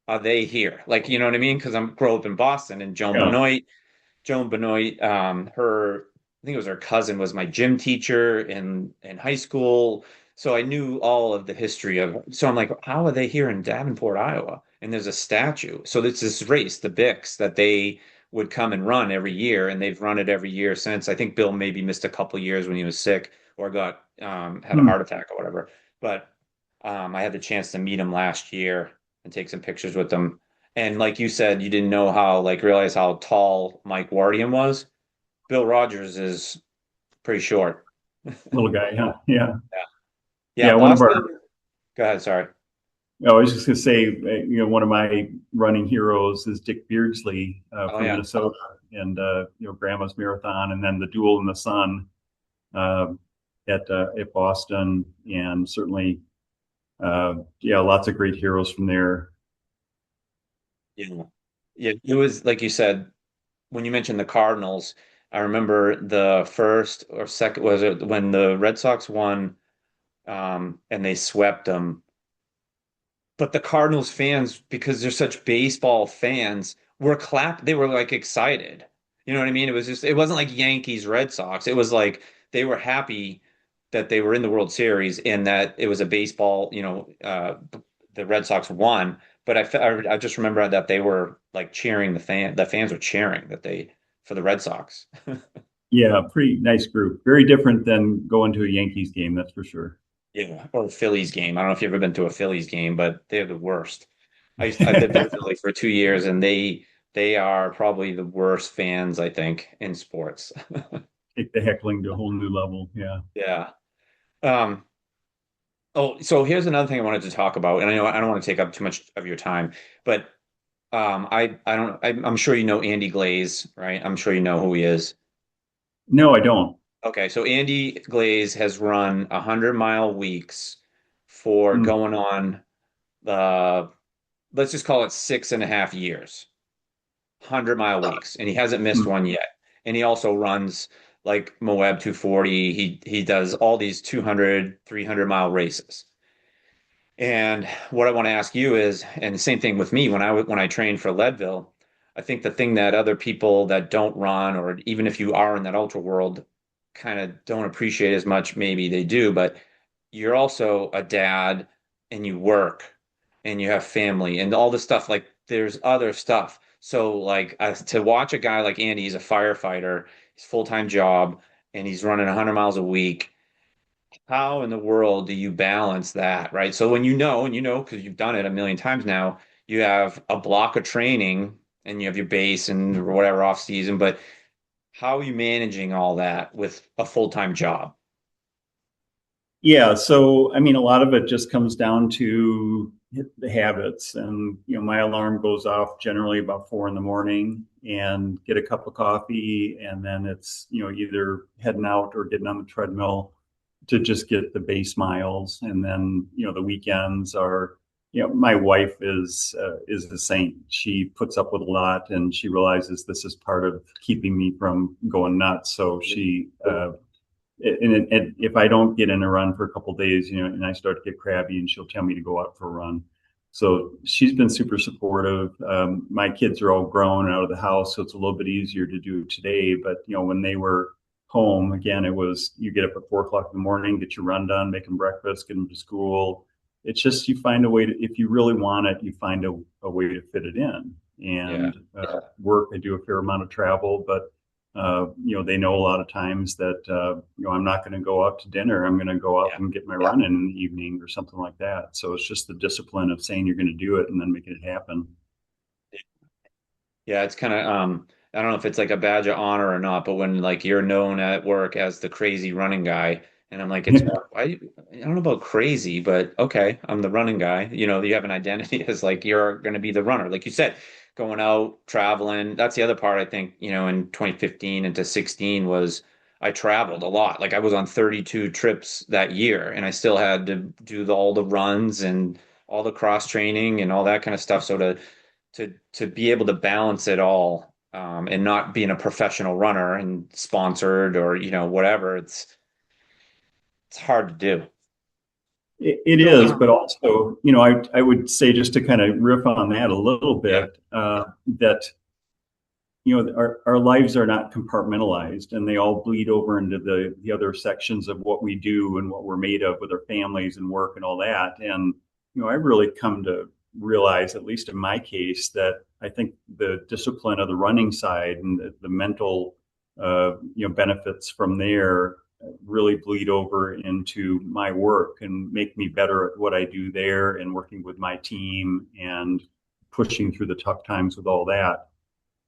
are they here? Like, you know what I mean? Because I'm grew up in Boston, and Yeah. Joan Benoit, I think it was her cousin was my gym teacher in high school. So I knew all of the history of so I'm like, how are they here in Davenport, Iowa? And there's a statue. So it's this race, the Bix, that they would come and run every year, and they've run it every year since. I think Bill maybe missed a couple years when he was sick or got had a Hmm. heart attack or whatever. But I had the chance to meet him last year and take some pictures with him. And like you said, you didn't know how, like, realize how tall Mike Wardian was. Bill Rogers is pretty short. Little guy, huh? Yeah. Yeah. Yeah, Yeah. One of our, Boston. Go ahead, sorry. I was just going to say, one of my running heroes is Dick Beardsley Oh from yeah. Minnesota, and Grandma's Marathon, and then the Duel in the Sun uh, at Boston, and certainly, yeah, lots of great heroes from there. Yeah. Yeah, it was like you said, when you mentioned the Cardinals, I remember the first or second was it when the Red Sox won and they swept them. But the Cardinals fans, because they're such baseball fans, they were like excited. You know what I mean? It wasn't like Yankees, Red Sox. It was like they were happy that they were in the World Series and that it was a baseball, the Red Sox won. But I just remember that they were like cheering the fans were cheering for the Red Sox. Yeah, pretty nice group. Very different than going to a Yankees game, that's for sure. Yeah, or a Phillies game. I don't know if you've ever been to a Phillies game, but they're the worst. I lived in Philly for 2 years, and they are probably the worst fans, I think, in sports. Take the heckling to a whole new level. Yeah. Yeah. Um, oh, so here's another thing I wanted to talk about, and I know I don't want to take up too much of your time, but I don't I'm sure you know Andy Glaze, right? I'm sure you know who he is. No, I don't. Okay, so Andy Glaze has run 100-mile weeks for Mm. going on the let's just call it 6.5 years. 100-mile weeks, and he hasn't missed Mm. one yet. And he also runs like Moab 240. He does all these 200, 300-mile races. And what I want to ask you is, and the same thing with me when I trained for Leadville, I think the thing that other people that don't run, or even if you are in that ultra world, kind of don't appreciate as much, maybe they do, but you're also a dad and you work and you have family and all this stuff. Like there's other stuff. So like to watch a guy like Andy, he's a firefighter, his full-time job, and he's running 100 miles a week. How in the world do you balance that, right? So when and you know because you've done it a million times now, you have a block of training and you have your base and whatever off season, but how are you managing all that with a full-time job? Yeah, so I mean, a lot of it just comes down to the habits, and my alarm goes off generally about 4 in the morning, and get a cup of coffee, and then it's either heading out or getting on the treadmill to just get the base miles, and then the weekends are, my wife is the saint. She puts up with a lot, and she realizes this is part of keeping me from going nuts. So she and if I don't get in a run for a couple of days, and I start to get crabby, and she'll tell me to go out for a run. So she's been super supportive. My kids are all grown out of the house, so it's a little bit easier to do today. But when they were home, again, it was you get up at 4 o'clock in the morning, get your run done, make them breakfast, get them to school. It's just you find a way to, if you really want it, you find a way to fit it in. Yeah. And work, I do a fair amount of travel, but they know a lot of times that, I'm not going to go out to dinner. I'm going to go out Yeah. and get my run in the evening or something like that. So it's just the discipline of saying you're going to do it and then making it happen. Yeah, it's kind of I don't know if it's like a badge of honor or not, but when like you're known at work as the crazy running guy, and I'm like, I don't know about crazy, but okay, I'm the running guy. You have an identity as like you're going to be the runner. Like you said, going out, traveling. That's the other part I think, in 2015 into 16 was I traveled a lot. Like I was on 32 trips that year, and I still had to do all the runs and all the cross training and all that kind of stuff. So to be able to balance it all, and not being a professional runner and sponsored or whatever, it's hard to do. It So is, but also, I would say, just to kind of riff on that a little yeah, bit, that our lives are not compartmentalized, and they all bleed over into the other sections of what we do and what we're made of with our families and work and all that. And I really come to realize, at least in my case, that I think the discipline of the running side and the mental benefits from there really bleed over into my work and make me better at what I do there, and working with my team and pushing through the tough times with all that.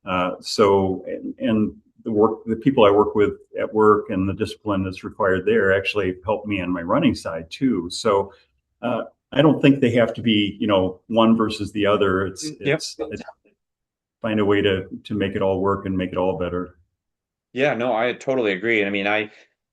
And the people I work with at work and the discipline that's required there actually help me on my running side too. So I don't think they have to be, one versus the other. yep. It's find a way to make it all work and make it all better. Yeah, no, I totally agree. And I mean,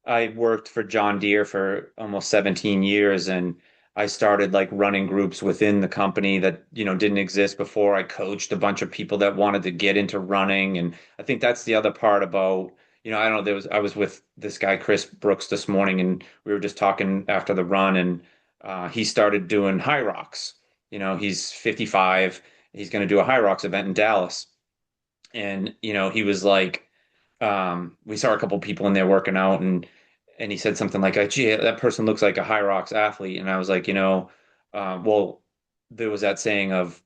I worked for John Deere for almost 17 years, and I started like running groups within the company that, didn't exist before. I coached a bunch of people that wanted to get into running. And I think that's the other part about, I don't know, I was with this guy, Chris Brooks, this morning, and we were just talking after the run, and he started doing high rocks. He's 55. He's going to do a high rocks event in Dallas. And, he was like, we saw a couple people in there working out, and he said something like, "Gee, that person looks like a high rocks athlete." And I was like, well, there was that saying of,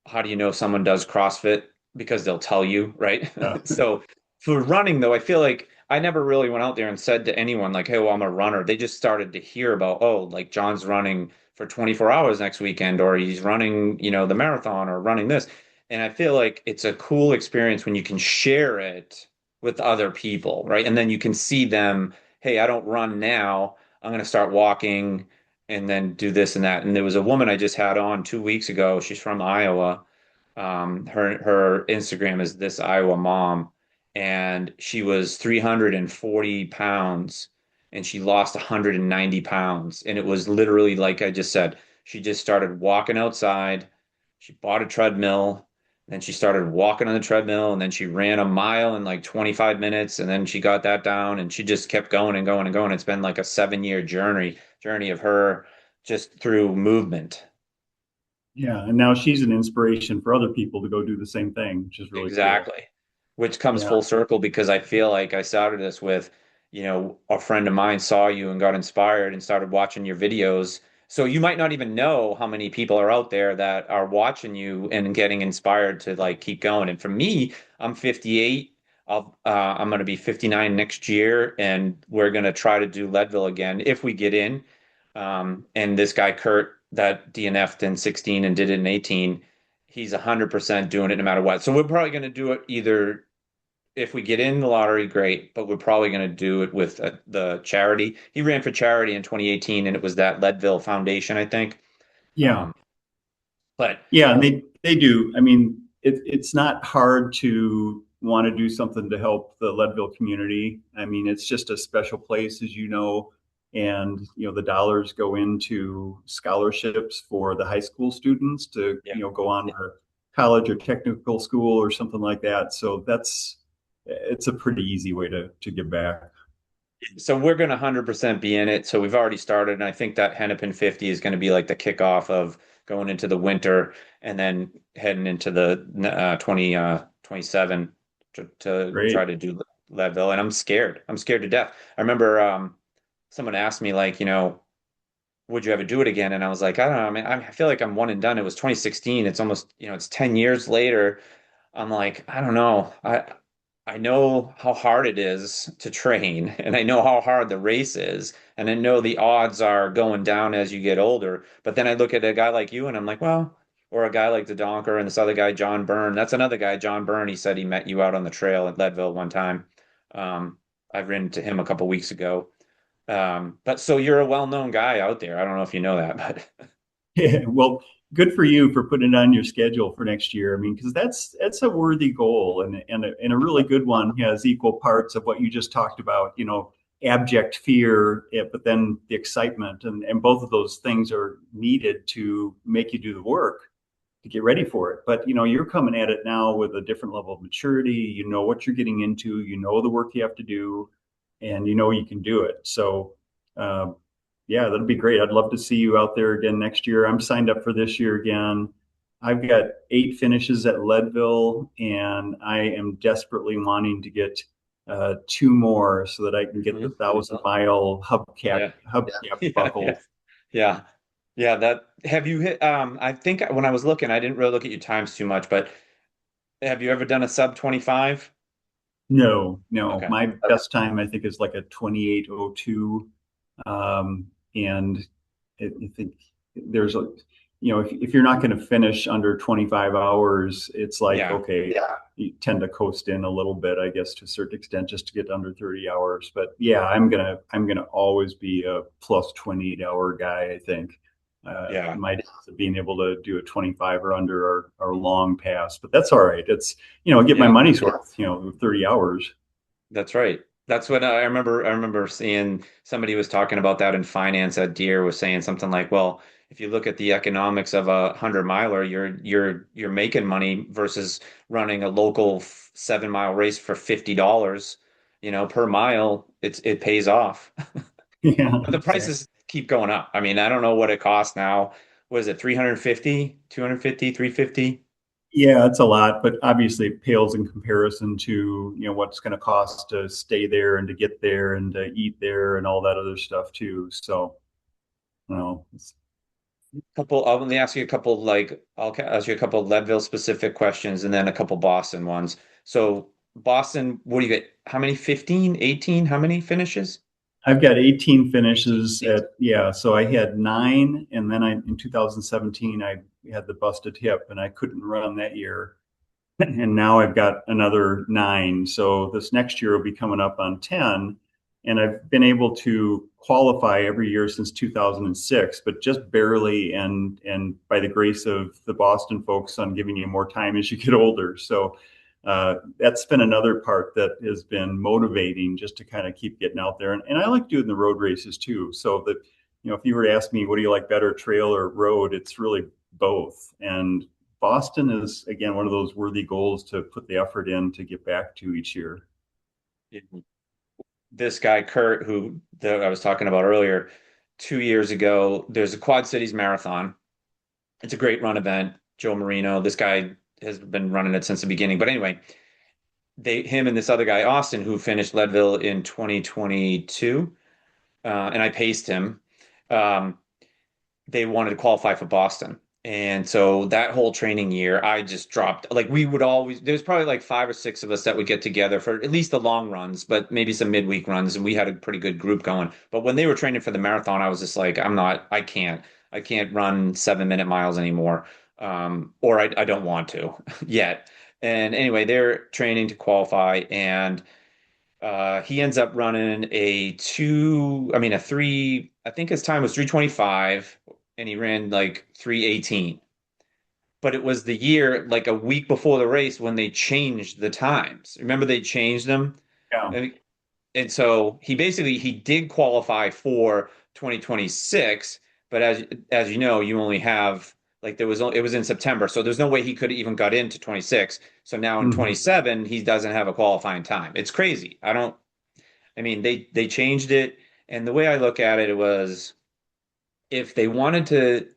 how do you know someone does CrossFit? Because they'll tell you, right? Yeah. So for running though, I feel like I never really went out there and said to anyone like, "Hey, well, I'm a runner." They just started to hear about, oh, like John's running for 24 hours next weekend, or he's running, the marathon, or running this. And I feel like it's a cool experience when you can share it with other people, right? And then you can see them, hey, I don't run now. I'm going to start walking and then do this and that. And there was a woman I just had on 2 weeks ago. She's from Iowa. Her Instagram is this Iowa mom, and she was 340 pounds, and she lost 190 pounds. And it was literally like I just said, she just started walking outside. She bought a treadmill, then she started walking on the treadmill, and then she ran a mile in like 25 minutes, and then she got that down, and she just kept going and going and going. It's been like a 7 year journey of her just through movement. Yeah. And now she's an inspiration for other people to go do the same thing, which is really cool. Exactly. Which comes Yeah. full circle because I feel like I started this with, a friend of mine saw you and got inspired and started watching your videos. So you might not even know how many people are out there that are watching you and getting inspired to like keep going. And for me, I'm 58. I'm going to be 59 next year, and we're going to try to do Leadville again if we get in. And this guy Kurt that DNF'd in 16 and did it in 18, he's 100% doing it no matter what. So we're probably going to do it either if we get in the lottery, great, but we're probably going to do it with the charity. He ran for charity in 2018, and it was that Leadville Foundation, I think. Yeah. Um, but Yeah, and they do. I mean, it's not hard to want to do something to help the Leadville community. I mean, it's just a special place, as you know, and the dollars go into scholarships for the high school students to yeah. go on to college or technical school or something like that. So it's a pretty easy way to give back. So we're going to 100% be in it. So we've already started, and I think that Hennepin 50 is going to be like the kickoff of going into the winter and then heading into the 2027 to try Great. to do Leadville. And I'm scared. I'm scared to death. I remember someone asked me like, would you ever do it again? And I was like, I don't know. I mean, I feel like I'm one and done. It was 2016. It's almost, it's 10 years later. I'm like, I don't know. I know how hard it is to train, and I know how hard the race is, and I know the odds are going down as you get older. But then I look at a guy like you, and I'm like, well, or a guy like the Donker and this other guy, John Byrne. That's another guy, John Byrne. He said he met you out on the trail at Leadville one time. Um, I've ridden to him a couple weeks ago. But so you're a well-known guy out there. I don't know if you know that, but Yeah, well, good for you for putting it on your schedule for next year. I mean, because that's a worthy goal, and a really good one has equal parts of what you just talked about. Abject fear, but then the excitement, and both of those things are needed to make you do the work to get ready for it. But you're coming at it now with a different level of maturity. You know what you're getting into. You know the work you have to do, and you know you can do it. So. Uh, yeah, that'd be great. I'd love to see you out there again next year. I'm signed up for this year again. I've got 8 finishes at Leadville, and I am desperately wanting to get 2 more so that I can get the Mhm. 1,000 mile Yeah, hubcap yeah, yeah, buckle. yeah. Yeah, that have you hit I think when I was looking, I didn't really look at your times too much, but have you ever done a sub 25? No, no. Okay. My best time I think is like a 28:02. And I think there's if you're not going to finish under 25 hours, it's like, Yeah. okay, yeah, you tend to coast in a little bit, I guess, to a certain extent, just to get under 30 hours. But yeah, I'm gonna always be a plus 28-hour guy, I think. Yeah. My days of being able to do a 25 or under are long past, but that's all right. It's, get my Yeah. money's worth, 30 hours. That's right. That's what I remember. I remember seeing somebody was talking about that in finance at Deere was saying something like, well, if you look at the economics of a 100 miler, you're making money versus running a local 7 mile race for $50, per mile. It pays off. Yeah, But the exactly. prices keep going up. I mean, I don't know what it costs now. What is it, 350, 250, 350? Yeah, it's a lot, but obviously it pales in comparison to, what's going to cost to stay there and to get there and to eat there and all that other stuff too. So, it's, Let me ask you a couple, like, ask you a couple Leadville specific questions and then a couple Boston ones. So, Boston, what do you get? How many? 15, 18? How many finishes? I've got 18 finishes yeah. So I had 9, and then in 2017 I had the busted hip and I couldn't run that year. And now I've got another 9. So this next year will be coming up on 10. And I've been able to qualify every year since 2006, but just barely, and by the grace of the Boston folks on giving you more time as you get older. So that's been another part that has been motivating, just to kind of keep getting out there. And I like doing the road races too. So that, if you were to ask me, what do you like better, trail or road? It's really both. And Boston is, again, one of those worthy goals to put the effort in to get back to each year. This guy, Kurt, who I was talking about earlier, 2 years ago, there's a Quad Cities Marathon. It's a great run event. Joe Marino, this guy has been running it since the beginning. But anyway, him and this other guy, Austin, who finished Leadville in 2022, and I paced him. Um, they wanted to qualify for Boston. And so that whole training year, I just dropped. Like we would always, there's probably like 5 or 6 of us that would get together for at least the long runs, but maybe some midweek runs. And we had a pretty good group going. But when they were training for the marathon, I was just like, I can't run 7 minute miles anymore. Or I don't want to yet. And anyway, they're training to qualify, and he ends up running a three. I think his time was 3:25, and he ran like 3:18. But it was the year, like a week before the race, when they changed the times. Remember, they changed them? Yeah. And, and so he did qualify for 2026, but as you know, you only have like it was in September, so there's no way he could have even got into 26. So now in Mhm. 27, he doesn't have a qualifying time. It's crazy. I mean, they changed it, and the way I look at it, it was if they wanted to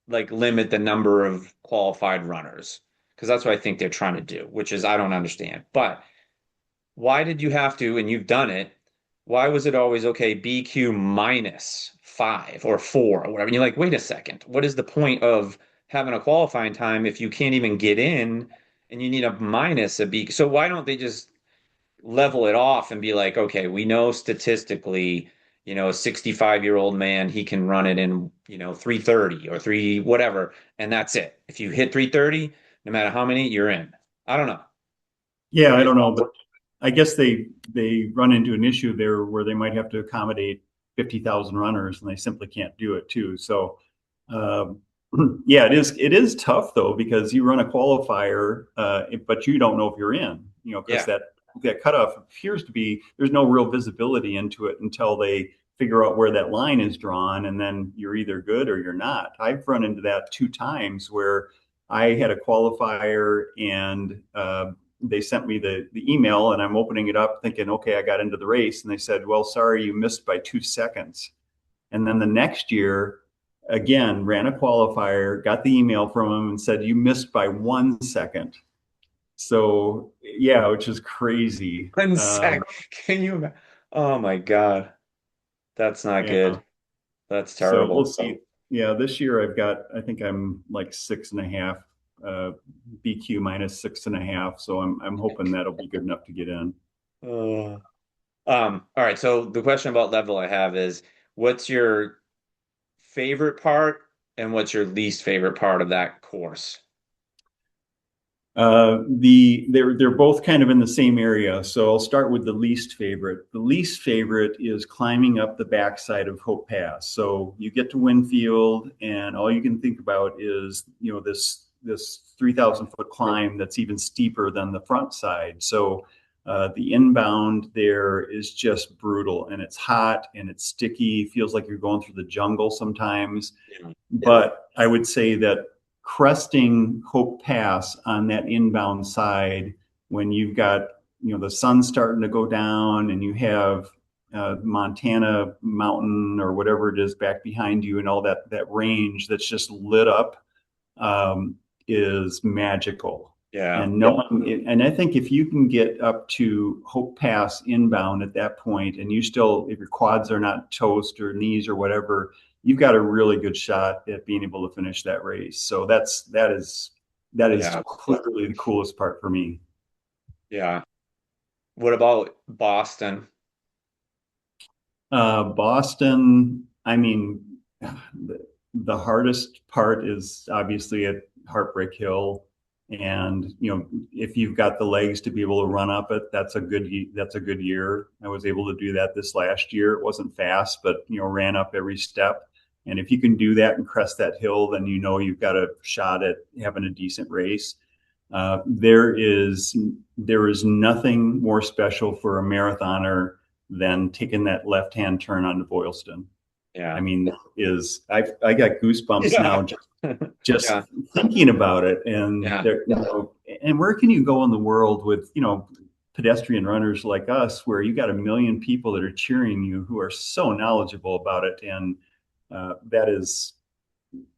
like limit the number of qualified runners, because that's what I think they're trying to do, which is I don't understand. But why did you have to, and you've done it, why was it always okay, BQ -5 or 4 or whatever? And you're like, wait a second, what is the point of having a qualifying time if you can't even get in and you need a minus a BQ? So why don't they just level it off and be like, okay, we know statistically, a 65-year-old man, he can run it in, 3:30 or 3 whatever, and that's it. If you hit 3:30, no matter how many, you're in. I don't know. Yeah, What are I your don't know, thoughts? but I guess they run into an issue there where they might have to accommodate 50,000 runners, and they simply can't do it too. So, um, yeah, it is tough though because you run a qualifier, but you don't know if you're in. Because Yeah. that cutoff appears to be there's no real visibility into it until they figure out where that line is drawn, and then you're either good or you're not. I've run into that two times where I had a qualifier and they sent me the email and I'm opening it up thinking, okay, I got into the race. And they said, well, sorry, you missed by 2 seconds. And then the next year, again, ran a qualifier, got the email from them and said, you missed by 1 second. So, yeah, which is crazy. 1 sec. Can you? Oh my God. That's not Yeah. good. That's So we'll terrible. see. Yeah, this year I think I'm like 6.5, uh, BQ -6.5. So I'm hoping that'll be good enough to get in. Uh, all right. So the question about level I have is, what's your favorite part and what's your least favorite part of that course? They're both kind of in the same area, so I'll start with the least favorite. The least favorite is climbing up the backside of Hope Pass. So you get to Winfield, and all you can think about is this 3,000 foot climb that's even steeper than the front side. So the inbound there is just brutal, and it's hot and it's sticky. Feels like you're going through the jungle sometimes. Yeah. But I would say that cresting Hope Pass on that inbound side, when you've got the sun starting to go down and you have Montana Mountain or whatever it is back behind you and all that range that's just lit up, um, is magical. Yeah. And I think if you can get up to Hope Pass inbound at that point, and if your quads are not toast or knees or whatever, you've got a really good shot at being able to finish that race. So that is Yeah. clearly the coolest part for me. Yeah. What about Boston? Boston, I mean, the hardest part is obviously at Heartbreak Hill. And if you've got the legs to be able to run up it, that's a good year. I was able to do that this last year. It wasn't fast, but ran up every step. And if you can do that and crest that hill, then you've got a shot at having a decent race. There is nothing more special for a marathoner than taking that left-hand turn onto Boylston. I Yeah. mean, I got goosebumps Yeah. now just Yeah. thinking about it. And Yeah. and where can you go in the world with pedestrian runners like us, where you got a million people that are cheering you, who are so knowledgeable about it, and that is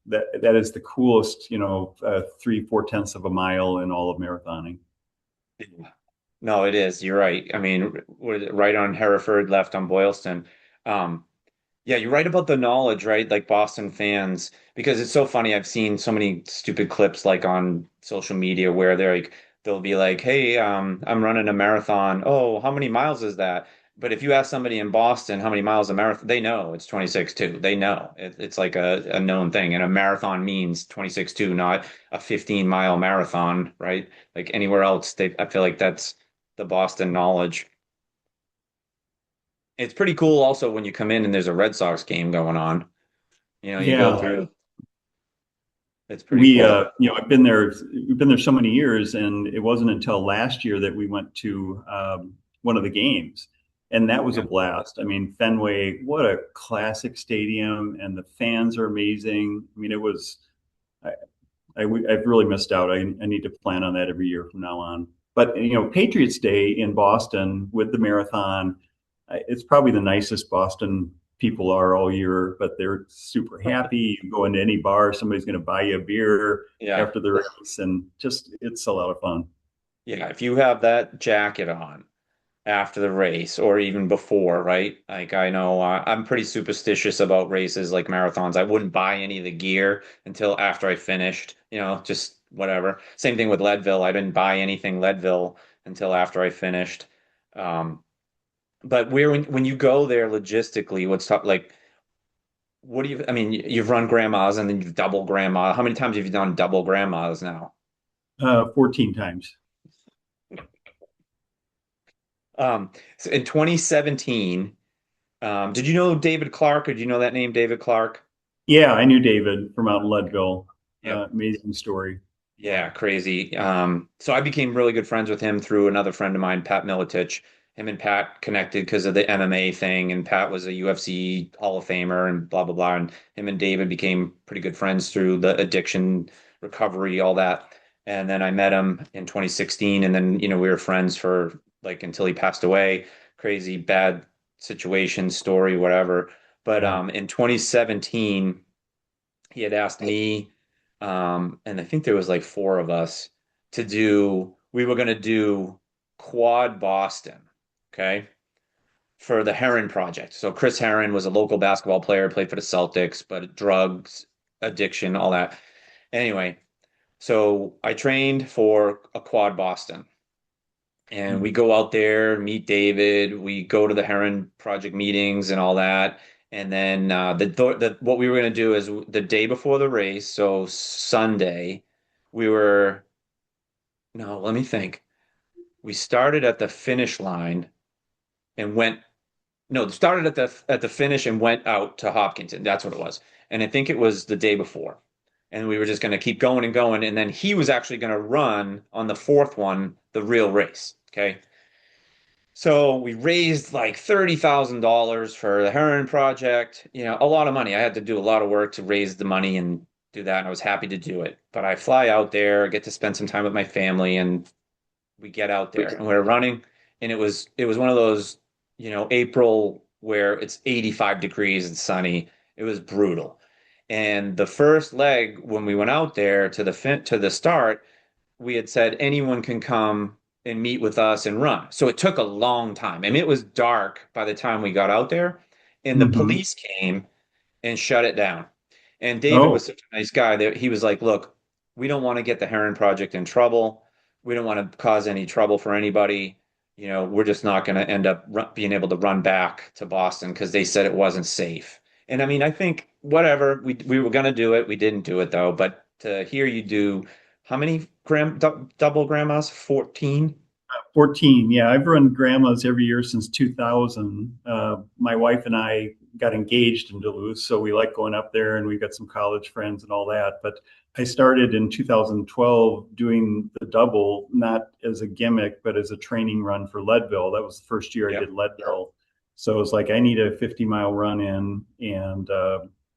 the coolest, 3/4 of a mile in all of marathoning. No, it is. You're right. I mean, what is it, right on Hereford, left on Boylston. Um, yeah, you're right about the knowledge, right? Like Boston fans, because it's so funny. I've seen so many stupid clips like on social media where they'll be like, "Hey, I'm running a marathon. Oh, how many miles is that?" But if you ask somebody in Boston how many miles a marathon, they know it's 26.2. They know it's like a known thing. And a marathon means 26.2, not a 15-mile marathon, right? Like anywhere else, I feel like that's the Boston knowledge. It's pretty cool also when you come in and there's a Red Sox game going on. You go Yeah, through, it's pretty we cool. I've been there. We've been there so many years, and it wasn't until last year that we went to one of the games, and that was a Yeah. blast. I mean, Fenway, what a classic stadium, and the fans are amazing. I mean, it was. I've really missed out. I need to plan on that every year from now on. But Patriots Day in Boston with the marathon, it's probably the nicest Boston people are all year. But they're super happy. You go into any bar, somebody's going to buy you a beer Yeah. after the race, and just it's a lot of fun. Yeah. If you have that jacket on after the race or even before, right? Like I know I'm pretty superstitious about races like marathons. I wouldn't buy any of the gear until after I finished, just whatever. Same thing with Leadville. I didn't buy anything Leadville until after I finished. Um, but when you go there logistically, what's tough, like what do you, I mean, you've run grandmas and then you've double grandma. How many times have you done double grandmas now? 14 times. So in 2017, did you know David Clark or do you know that name, David Clark? Yeah, I knew David from out in Leadville. Yep. Amazing story. Yeah, crazy. So I became really good friends with him through another friend of mine, Pat Miletich. Him and Pat connected because of the MMA thing, and Pat was a UFC Hall of Famer and blah blah blah. And him and David became pretty good friends through the addiction recovery, all that. And then I met him in 2016, and then we were friends for like until he passed away. Crazy bad situation, story, whatever. But Yeah. in 2017 he had asked me, and I think there was like four of us we were going to do Quad Boston, okay, for the Heron Project. So Chris Heron was a local basketball player, played for the Celtics, but drugs, addiction, all that. Anyway, so I trained for a Quad Boston. And we Mhm. go out there, meet David. We go to the Heron Project meetings and all that. And then what we were going to do is the day before the race, so Sunday, we were no, let me think. We started at the finish line and went no, started at the finish and went out to Hopkinton. That's what it was. And I think it was the day before. And we were just going to keep going and going. And then he was actually going to run on the fourth one, the real race. Okay. So we raised like $30,000 for the Heron Project. A lot of money. I had to do a lot of work to raise the money and do that, and I was happy to do it. But I fly out there, get to spend some time with my family, and we get out there and we're running, and it was one of those, April where it's 85 degrees and sunny. It was brutal. And the first leg, when we went out there to the start, we had said anyone can come and meet with us and run. So it took a long time. I mean, it was dark by the time we got out there, and the Mhm. police came and shut it down. And David Oh, was such a nice guy that he was like, "Look, we don't want to get the Heron Project in trouble. We don't want to cause any trouble for anybody. We're just not going to end up being able to run back to Boston because they said it wasn't safe." And I mean, I think whatever we were going to do it, we didn't do it though. But to hear you do how many double grandmas? 14? 14. Yeah, I've run grandmas every year since 2000. My wife and I got engaged in Duluth, so we like going up there, and we've got some college friends and all that. But I started in 2012 doing the double, not as a gimmick, but as a training run for Leadville. That was the first year I Yep. did Leadville. So it's like I need a 50-mile run in, and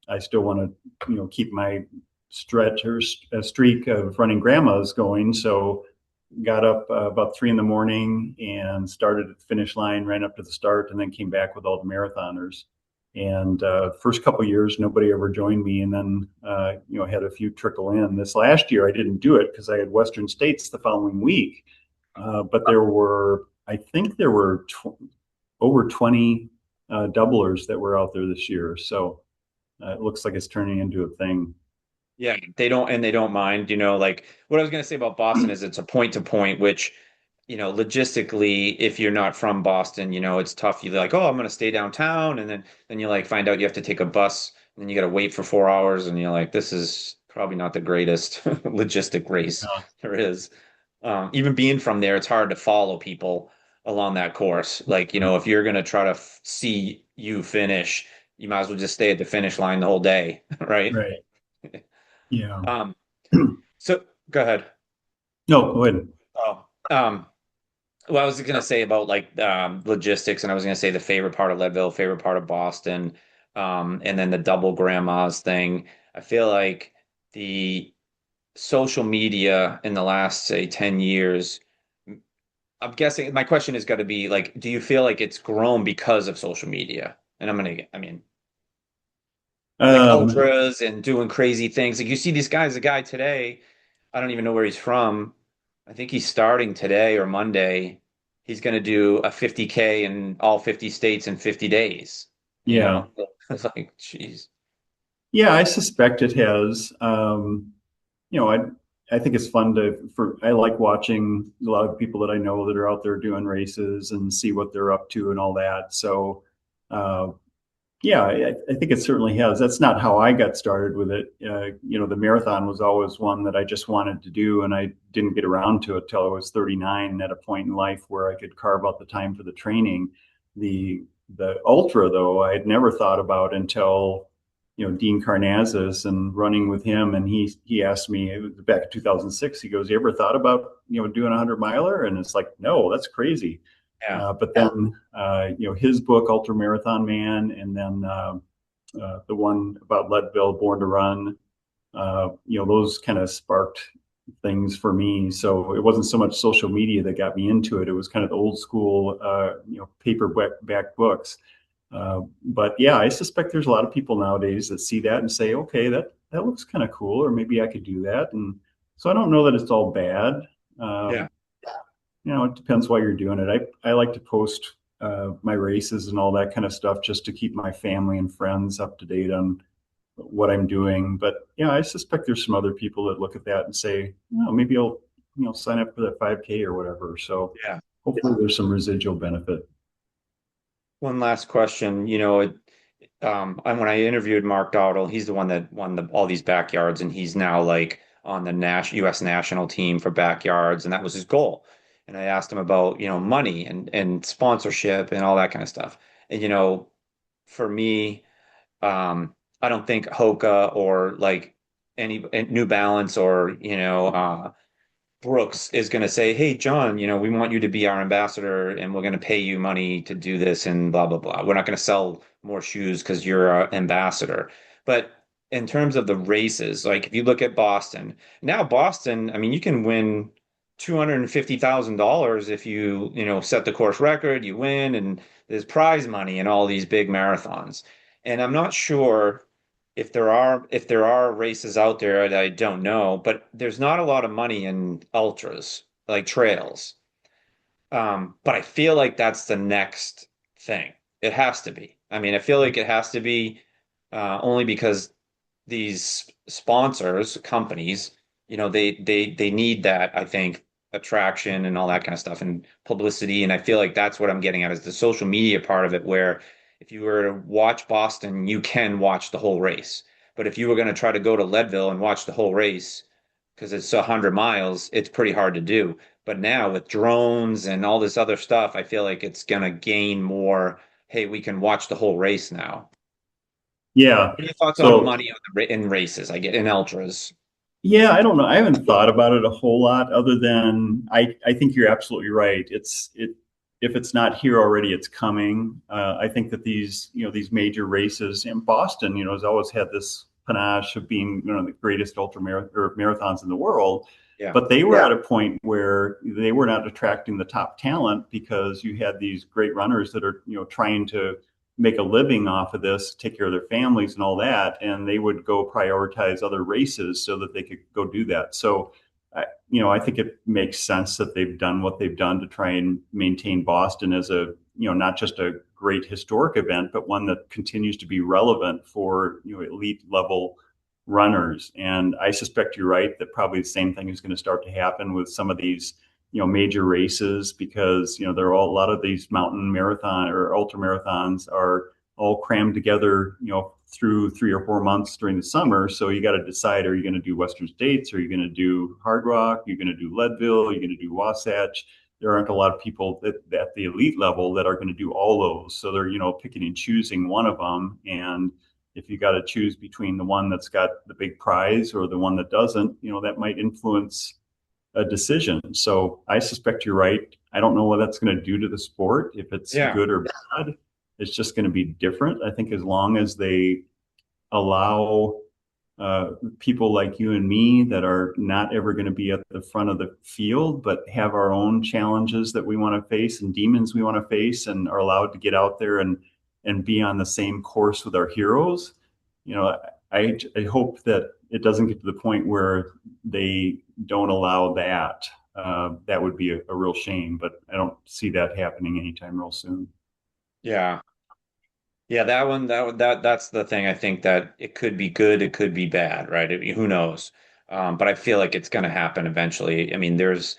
I still want to, keep my stretch or streak of running grandmas going. So got up about 3 in the morning and started at the finish line, ran up to the start, and then came back with all the marathoners. And first couple of years, nobody ever joined me, and then had a few trickle in. This last year, I didn't do it because I had Western States the following week. But I think there were over 20 doublers that were out there this year. So it looks like it's turning into a thing. Yeah, they don't mind, like what I was going to say about Boston is it's a point to point, which logistically, if you're not from Boston, it's tough. You're like, oh, I'm gonna stay downtown, and then you like find out you have to take a bus, and then you got to wait for 4 hours, and you're like, this is probably not the greatest logistic race Yeah. there is. Even being from there, it's hard to follow people along that course. Like, if you're gonna try to see you finish, you might as well just stay at the finish line the whole day, right? Right. Yeah. Um, so go ahead. No, go ahead. Oh, well, I was going to say about like logistics, and I was going to say the favorite part of Leadville, favorite part of Boston, and then the double grandmas thing. I feel like the social media in the last, say, 10 years, I'm guessing my question is going to be like, do you feel like it's grown because of social media? And I mean, like Um, ultras and doing crazy things. Like you see these guys, a guy today, I don't even know where he's from. I think he's starting today or Monday. He's going to do a 50K in all 50 states in 50 days. You yeah. know, it's like, geez. Yeah, I suspect it has. You know, I think it's fun I like watching a lot of people that I know that are out there doing races and see what they're up to and all that. So, uh, yeah, I think it certainly has. That's not how I got started with it. The marathon was always one that I just wanted to do, and I didn't get around to it till I was 39, at a point in life where I could carve out the time for the training. The ultra, though, I had never thought about until Dean Karnazes and running with him, and he asked me, it was back in 2006. He goes, "You ever thought about doing a 100 miler?" And it's like, no, that's crazy. Yeah. But then, his book, Ultra Marathon Man, and then the one about Leadville, Born to Run, those kind of sparked things for me. So it wasn't so much social media that got me into it. It was kind of the old school, paperback books. But yeah, I suspect there's a lot of people nowadays that see that and say, okay, that looks kind of cool, or maybe I could do that. And so I don't know that it's all bad. Yeah. Um, it depends why you're doing it. I like to post my races and all that kind of stuff just to keep my family and friends up to date on what I'm doing. But yeah, I suspect there's some other people that look at that and say, maybe I'll, sign up for that 5K or whatever. So Yeah. hopefully there's some residual benefit. One last question. And when I interviewed Mark Dowdle, he's the one that won all these backyards, and he's now like on the U.S. national team for backyards, and that was his goal. And I asked him about, money and sponsorship and all that kind of stuff. And, for me, I don't think Hoka or like any New Balance or, Brooks is going to say, "Hey, John, we want you to be our ambassador and we're going to pay you money to do this and blah, blah, blah. We're not going to sell more shoes because you're our ambassador." But in terms of the races, like if you look at Boston, now Boston, I mean, you can win $250,000 if set the course record, you win, and there's prize money in all these big marathons. And I'm not sure if there are races out there that I don't know, but there's not a lot of money in ultras like trails. But I feel like that's the next thing. It has to be. I mean, I feel like it has to be only because these sponsors, companies, they need that, I think, attraction and all that kind of stuff and publicity. And I feel like that's what I'm getting at is the social media part of it, where if you were to watch Boston, you can watch the whole race. But if you were going to try to go to Leadville and watch the whole race, because it's 100 miles, it's pretty hard to do. But now with drones and all this other stuff, I feel like it's going to gain more. Hey, we can watch the whole race now. Yeah. What are your thoughts on So money in races? I get in ultras. yeah, I don't know. I haven't thought about it a whole lot other than I think you're absolutely right. If it's not here already, it's coming. I think that these major races in Boston, has always had this panache of being the greatest marathons in the world. Yeah. But they were at a point where they were not attracting the top talent because you had these great runners that are trying to make a living off of this, take care of their families and all that, and they would go prioritize other races so that they could go do that. So, I think it makes sense that they've done what they've done to try and maintain Boston as a, not just a great historic event, but one that continues to be relevant for, elite level runners. And I suspect you're right that probably the same thing is going to start to happen with some of these major races, because there are a lot of these mountain marathon or ultra marathons are all crammed together, through 3 or 4 months during the summer. So you got to decide: are you going to do Western States? Are you going to do Hard Rock? You're going to do Leadville? You're going to do Wasatch? There aren't a lot of people at the elite level that are going to do all those. So they're, picking and choosing one of them. And if you got to choose between the one that's got the big prize or the one that doesn't, that might influence a decision. So I suspect you're right. I don't know what that's going to do to the sport, if it's Yeah. good or bad. It's just going to be different. I think as long as they allow people like you and me that are not ever going to be at the front of the field, but have our own challenges that we want to face and demons we want to face, and are allowed to get out there and be on the same course with our heroes. I hope that it doesn't get to the point where they don't allow that. That would be a real shame, but I don't see that happening anytime real soon. Yeah. Yeah, that one, that's the thing. I think that it could be good, it could be bad, right? I mean, who knows? But I feel like it's going to happen eventually. I mean, there's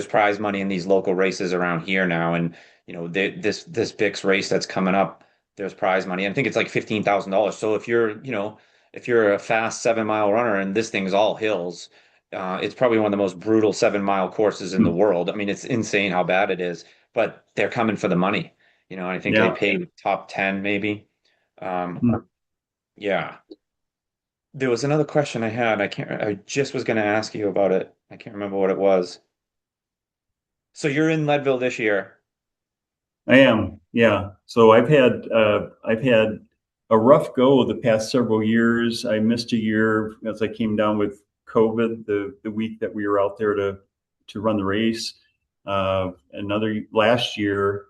prize money in these local races around here now, and this Bix race that's coming up, there's prize money. I think it's like $15,000. So if you're a fast 7 mile runner and this thing's all hills, it's probably one of the most brutal 7 mile courses in the world. I mean, it's insane how bad it is, but they're coming for the money. I think they Yeah. paid top 10 maybe. Um, yeah. There was another question I had. I just was going to ask you about it. I can't remember what it was. So you're in Leadville this year. I am, yeah. So I've had a rough go the past several years. I missed a year as I came down with COVID the week that we were out there to run the race. Another last year,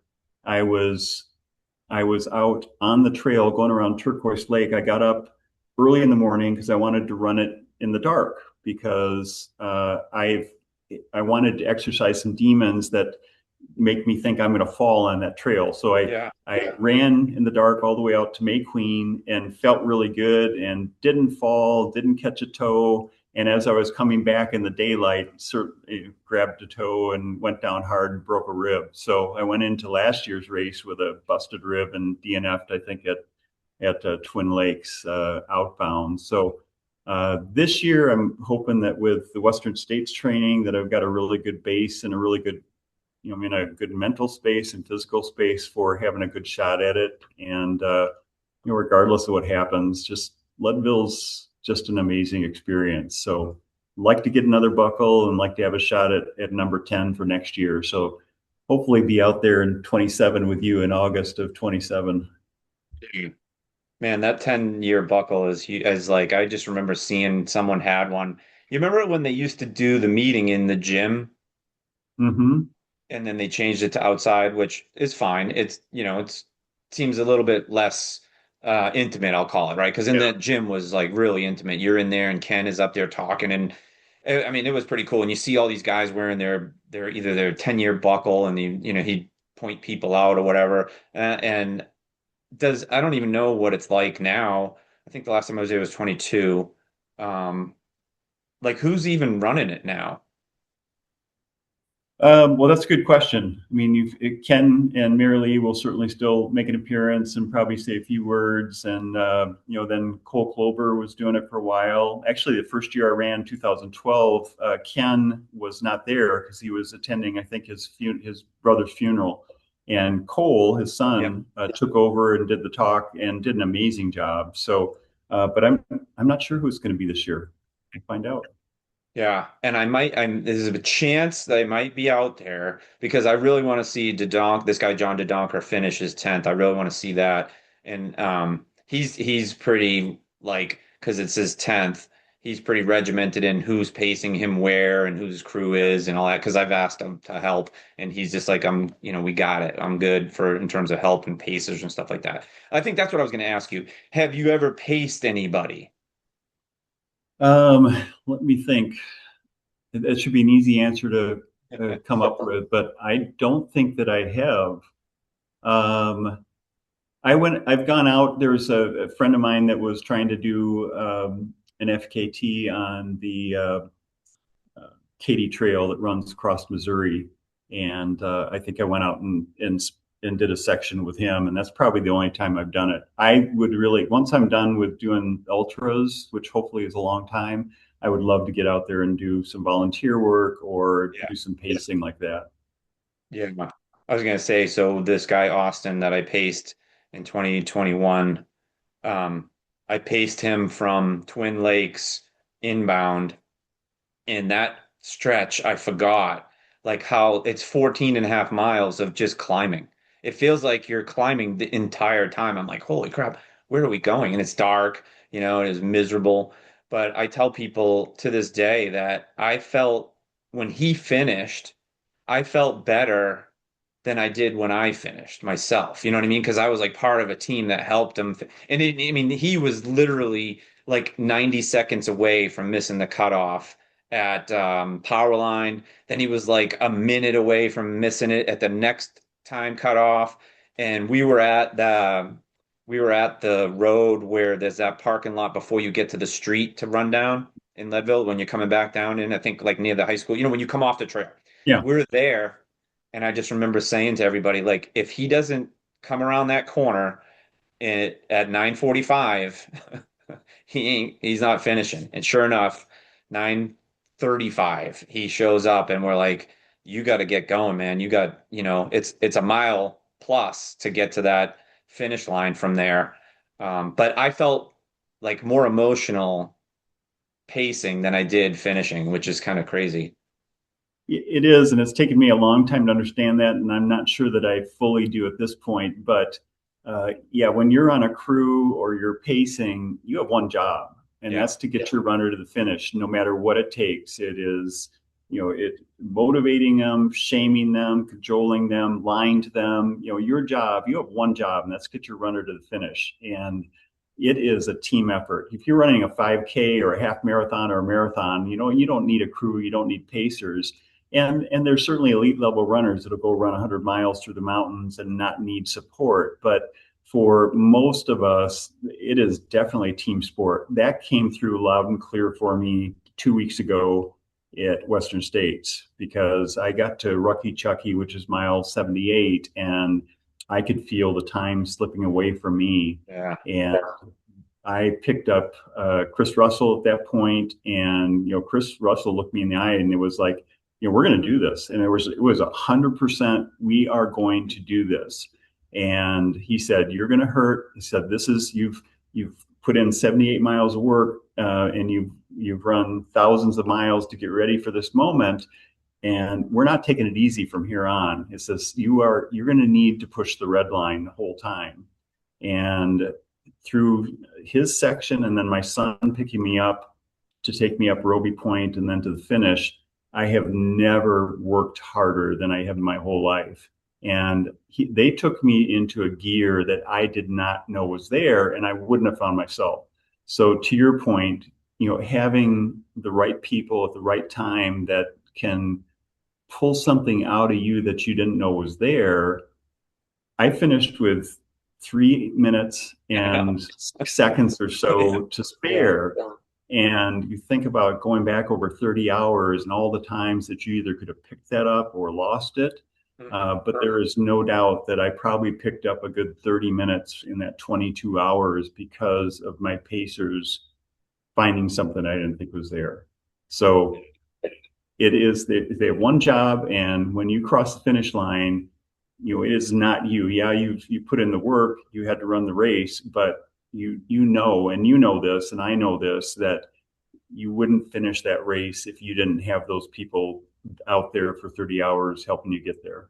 I was I was out on the trail going around Turquoise Lake. I got up early in the morning because I wanted to run it in the dark, because I wanted to exercise some demons that make me think I'm going to fall on that trail. So I Yeah. I ran in the dark all the way out to May Queen and felt really good and didn't fall, didn't catch a toe. And as I was coming back in the daylight, grabbed a toe and went down hard and broke a rib. So I went into last year's race with a busted rib and DNF'd, I think, at Twin Lakes outbound. So this year, I'm hoping that with the Western States training, that I've got a really good base and a really good, I'm in a good mental space and physical space for having a good shot at it. And regardless of what happens, just Leadville's just an amazing experience. So like to get another buckle and like to have a shot at number 10 for next year. So hopefully be out there in 27 with you in August of 27. Man, that 10-year buckle is like, I just remember seeing someone had one. You remember when they used to do the meeting in the gym Mm-hmm. and then they changed it to outside, which is fine. It's seems a little bit less intimate, I'll call it, right? Because in Yeah. that gym was like really intimate. You're in there and Ken is up there talking, and I mean, it was pretty cool. And you see all these guys wearing their either their 10-year buckle, and he'd point people out or whatever. And does I don't even know what it's like now. I think the last time I was there was 22. Um, like who's even running it now? Well, that's a good question. I mean, Ken and Mary Lee will certainly still make an appearance and probably say a few words. And, then Cole Klober was doing it for a while. Actually, the first year I ran, 2012, Ken was not there because he was attending, I think, his brother's funeral. And Cole, his Yep. son, took over and did the talk and did an amazing job. So, but I'm not sure who it's going to be this year. We'll find out. Yeah, and there's a chance that I might be out there because I really want to see this guy John Dodonker finish his 10th. I really want to see that. And he's pretty like because it's his 10th, he's pretty regimented in who's pacing him where and who his crew is and all that because I've asked him to help and he's just like we got it. I'm good for in terms of help and pacers and stuff like that. I think that's what I was going to ask you. Have you ever paced anybody? Um, Let me think. That should be an easy answer to come up with, but I don't think that I have. Um, I've gone out. There was a friend of mine that was trying to do an FKT on the Katy Trail that runs across Missouri, and I think I went out and did a section with him, and that's probably the only time I've done it. I would really, once I'm done with doing ultras, which hopefully is a long time, I would love to get out there and do some volunteer work or Yeah. do some pacing like that. Yeah. I was gonna say, so this guy Austin that I paced in 2021, I paced him from Twin Lakes inbound. In that stretch, I forgot like how it's 14 and a half miles of just climbing. It feels like you're climbing the entire time. I'm like, holy crap, where are we going? And it's dark, it is miserable. But I tell people to this day that I felt when he finished, I felt better than I did when I finished myself. You know what I mean? Because I was like part of a team that helped him. I mean, he was literally like 90 seconds away from missing the cutoff at power line. Then he was like a minute away from missing it at the next time cutoff. And we were at the road where there's that parking lot before you get to the street to run down in Leadville when you're coming back down in, I think like near the high school, when you come off the trail. Yeah. We're there, and I just remember saying to everybody, like, if he doesn't come around that corner at 9:45, he's not finishing. And sure enough, 9:35, he shows up, and we're like, you got to get going, man. It's a mile plus to get to that finish line from there. But I felt like more emotional pacing than I did finishing, which is kind of crazy. It is, and it's taken me a long time to understand that, and I'm not sure that I fully do at this point. But yeah, when you're on a crew or you're pacing, you have one job, and Yeah. that's to get your runner to the finish, no matter what it takes. It is, it motivating them, shaming them, cajoling them, lying to them. Your job, you have one job, and that's get your runner to the finish. And it is a team effort. If you're running a 5K or a half marathon or a marathon, you don't need a crew, you don't need pacers, and there's certainly elite level runners that'll go run 100 miles through the mountains and not need support. But for most of us, it is definitely a team sport. That came through loud and clear for me 2 weeks ago at Western States, because I got to Rucky Chucky, which is mile 78, and I could feel the time slipping away from me. Yeah. And I picked up Chris Russell at that point, and Chris Russell looked me in the eye, and it was like, we're going to do this, and it was 100%. We are going to do this, and he said, "You're going to hurt." He said, "This is you've put in 78 miles of work, and you've run thousands of miles to get ready for this moment, and we're not taking it easy from here on." It says you're going to need to push the red line the whole time, and through his section, and then my son picking me up to take me up Roby Point and then to the finish, I have never worked harder than I have in my whole life. And they took me into a gear that I did not know was there, and I wouldn't have found myself. So to your point, having the right people at the right time that can pull something out of you that you didn't know was there. I finished with 3 minutes and seconds or so to spare. And you think about going back over 30 hours and all the times that you either could have picked that up or lost it. But there is no doubt that I probably picked up a good 30 minutes in that 22 hours because of my pacers finding something I didn't think was there. So it is, they have one job, and when you cross the finish line, it is not you. Yeah, you put in the work, you had to run the race, but and you know this, and I know this, that you wouldn't finish that race if you didn't have those people out there for 30 hours helping you get there.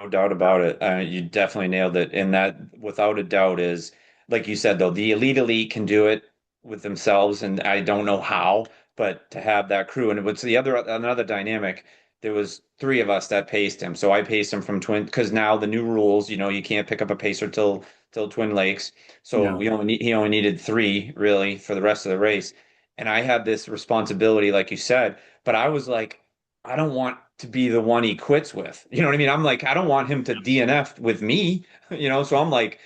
No doubt about it. You definitely nailed it. And that, without a doubt, is like you said, though, the elite can do it with themselves, and I don't know how, but to have that crew. And what's another dynamic? There was three of us that paced him. So I paced him from Twin, because now the new rules, you can't pick up a pacer till Twin Lakes. So Yeah. he only needed three really for the rest of the race. And I had this responsibility, like you said, but I was like, I don't want to be the one he quits with. You know what I mean? I'm like, I don't want him to DNF with me, so I'm like,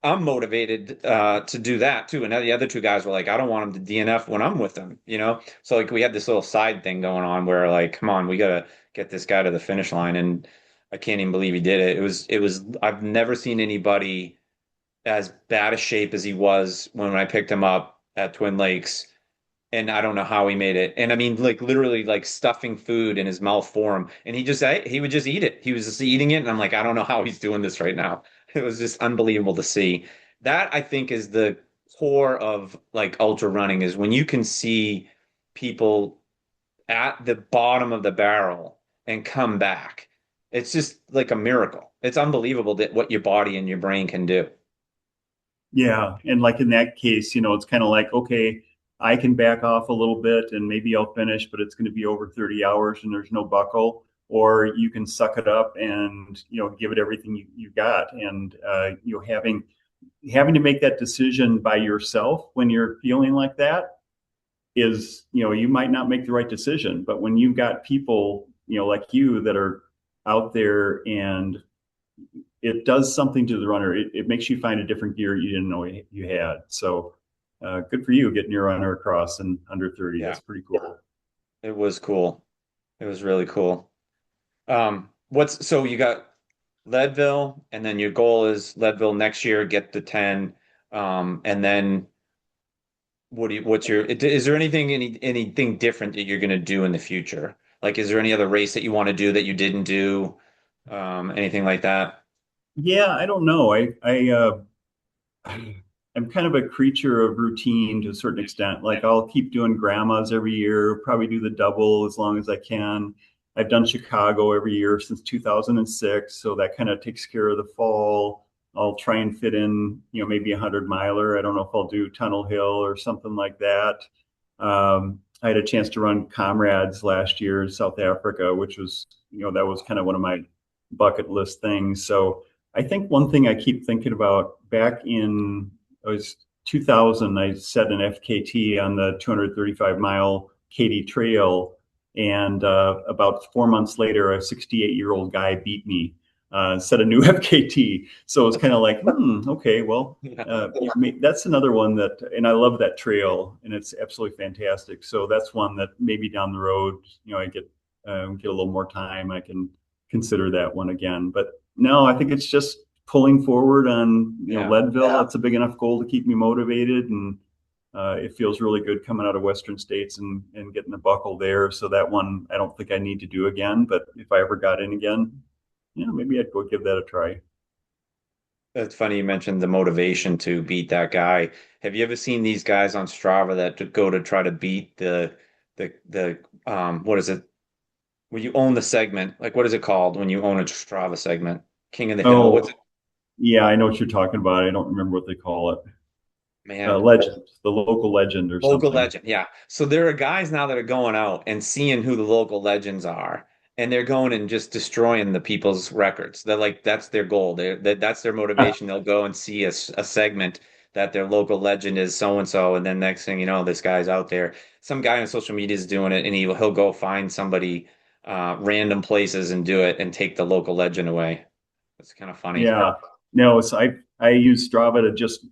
I'm motivated to do that too. And now the other two guys were like, I don't want him to DNF when I'm with them, you know? So like we had this little side thing going on where like, come on, we gotta get this guy to the finish line. And I can't even believe he did it. It was I've never seen anybody as bad a shape as he was when I picked him up at Twin Lakes. And I don't know how he made it. And I mean, like literally like stuffing food in his mouth for him. And he would just eat it. He was just eating it. And I'm like, I don't know how he's doing this right now. It was just unbelievable to see. That I think is the core of like ultra running is when you can see people at the bottom of the barrel and come back. It's just like a miracle. It's unbelievable that what your body and your brain can do. Yeah. And like in that case, it's kind of like, okay, I can back off a little bit and maybe I'll finish, but it's going to be over 30 hours and there's no buckle. Or you can suck it up and, give it everything you got. And, having to make that decision by yourself when you're feeling like that is, you might not make the right decision. But when you've got people, like you that are out there and it does something to the runner. It makes you find a different gear you didn't know you had. So good for you getting your runner across in under 30. Yeah, That's pretty cool. it was cool. It was really cool. What's so you got Leadville, and then your goal is Leadville next year, get the 10. And then what's your, is there anything different that you're going to do in the future? Like, is there any other race that you want to do that you didn't do? Anything like that? Yeah, I don't know. I'm kind of a creature of routine to a certain extent. Like I'll keep doing grandmas every year, probably do the double as long as I can. I've done Chicago every year since 2006, so that kind of takes care of the fall. I'll try and fit in, maybe a 100 miler. I don't know if I'll do Tunnel Hill or something like that. I had a chance to run Comrades last year in South Africa, which was, that was kind of one of my bucket list things. So I think one thing I keep thinking about back in it was 2000, I set an FKT on the 235-mile Katy Trail. And about 4 months later, a 68-year-old guy beat me, set a new FKT. So it's kind of like, okay, well, Yeah. that's another one that, and I love that trail, and it's absolutely fantastic. So that's one that maybe down the road, I get a little more time, I can consider that one again. But no, I think it's just pulling forward on Yeah. Leadville. That's a big enough goal to keep me motivated, and it feels really good coming out of Western States and getting the buckle there. So that one I don't think I need to do again. But if I ever got in again, maybe I'd go give that a try. That's funny you mentioned the motivation to beat that guy. Have you ever seen these guys on Strava that go to try to beat the what is it? When you own the segment, like what is it called when you own a Strava segment? King of the Hill. What's it? Oh, yeah, I know what you're talking about. I don't remember what they call it. Man, Legend, the local legend or local something. legend. Yeah. So there are guys now that are going out and seeing who the local legends are, and they're going and just destroying the people's records. They're like, that's their goal. That's their motivation. They'll go and see a segment that their local legend is so and so, and then next thing you know, this guy's out there. Some guy on social media is doing it, and he'll go find somebody random places and do it and take the local legend away. It's kind of funny. Yeah. No, so I use Strava to just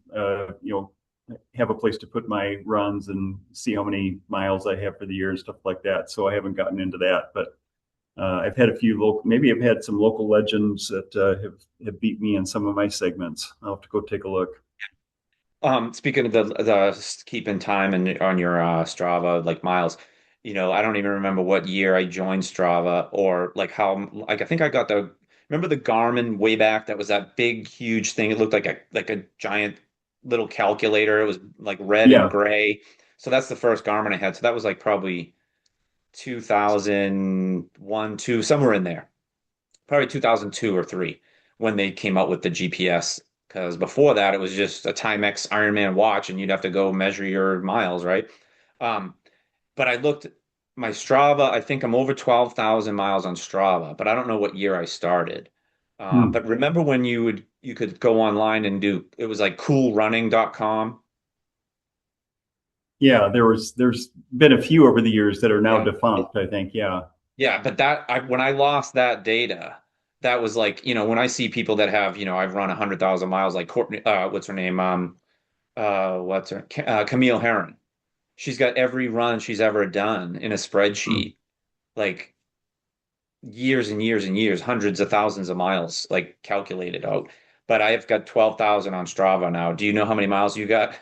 have a place to put my runs and see how many miles I have for the year and stuff like that. So I haven't gotten into that, but I've had a few local. Maybe I've had some local legends that have beat me in some of my segments. I'll have to go take a look. Speaking of the keeping time and on your Strava like miles, I don't even remember what year I joined Strava or like how like I think I got the remember the Garmin way back that was that big huge thing. It looked like a giant little calculator. It was like red and Yeah. gray. So that's the first Garmin I had. So that was like probably 2001, 2, somewhere in there, probably 2002 or 3 when they came out with the GPS. Because before that, it was just a Timex Ironman watch, and you'd have to go measure your miles, right? Um, but I looked my Strava. I think I'm over 12,000 miles on Strava, but I don't know what year I started. Hmm. But remember when you could go online and do it was like coolrunning.com. Yeah. There's been a few over the years that are now Yeah. defunct, I think. Yeah. Yeah, but when I lost that data, that was like, when I see people that have, I've run 100,000 miles, like Courtney, what's her name? Camille Herron. She's got every run she's ever done in a Hmm. spreadsheet, like years and years and years, hundreds of thousands of miles, like calculated out. But I've got 12,000 on Strava now. Do you know how many miles you got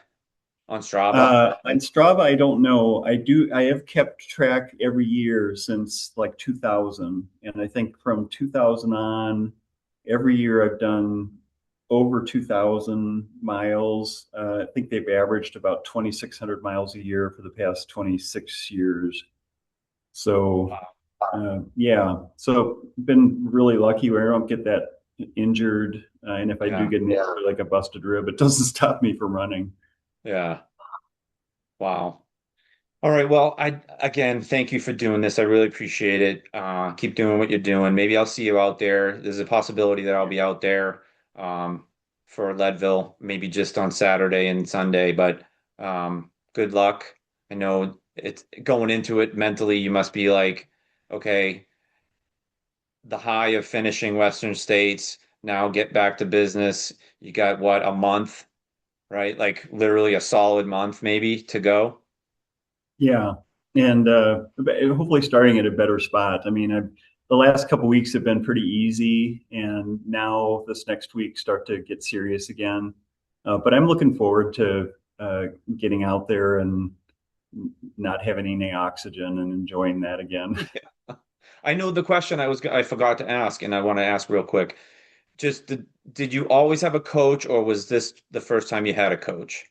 on Strava? On Strava, I don't know. I do. I have kept track every year since like 2000, and I think from 2000 on, every year I've done over 2,000 miles. I think they've averaged about 2,600 miles a year for the past 26 years. So, Wow. yeah. So, been really lucky where I don't get that injured, and if I do Yeah. get an injury like a busted rib, it doesn't stop me from running. Yeah. Wow. All right. Well, again, thank you for doing this. I really appreciate it. Keep doing what you're doing. Maybe I'll see you out there. There's a possibility that I'll be out there for Leadville, maybe just on Saturday and Sunday, but good luck. I know it's going into it mentally, you must be like, okay, the high of finishing Western States, now get back to business. You got what, a month, right? Like literally a solid month maybe to go. Yeah, and hopefully starting at a better spot. I mean, the last couple weeks have been pretty easy, and now this next week start to get serious again. But I'm looking forward to getting out there and not having any oxygen and enjoying that again. Yeah. I know the question I forgot to ask, and I want to ask real quick. Just did you always have a coach, or was this the first time you had a coach?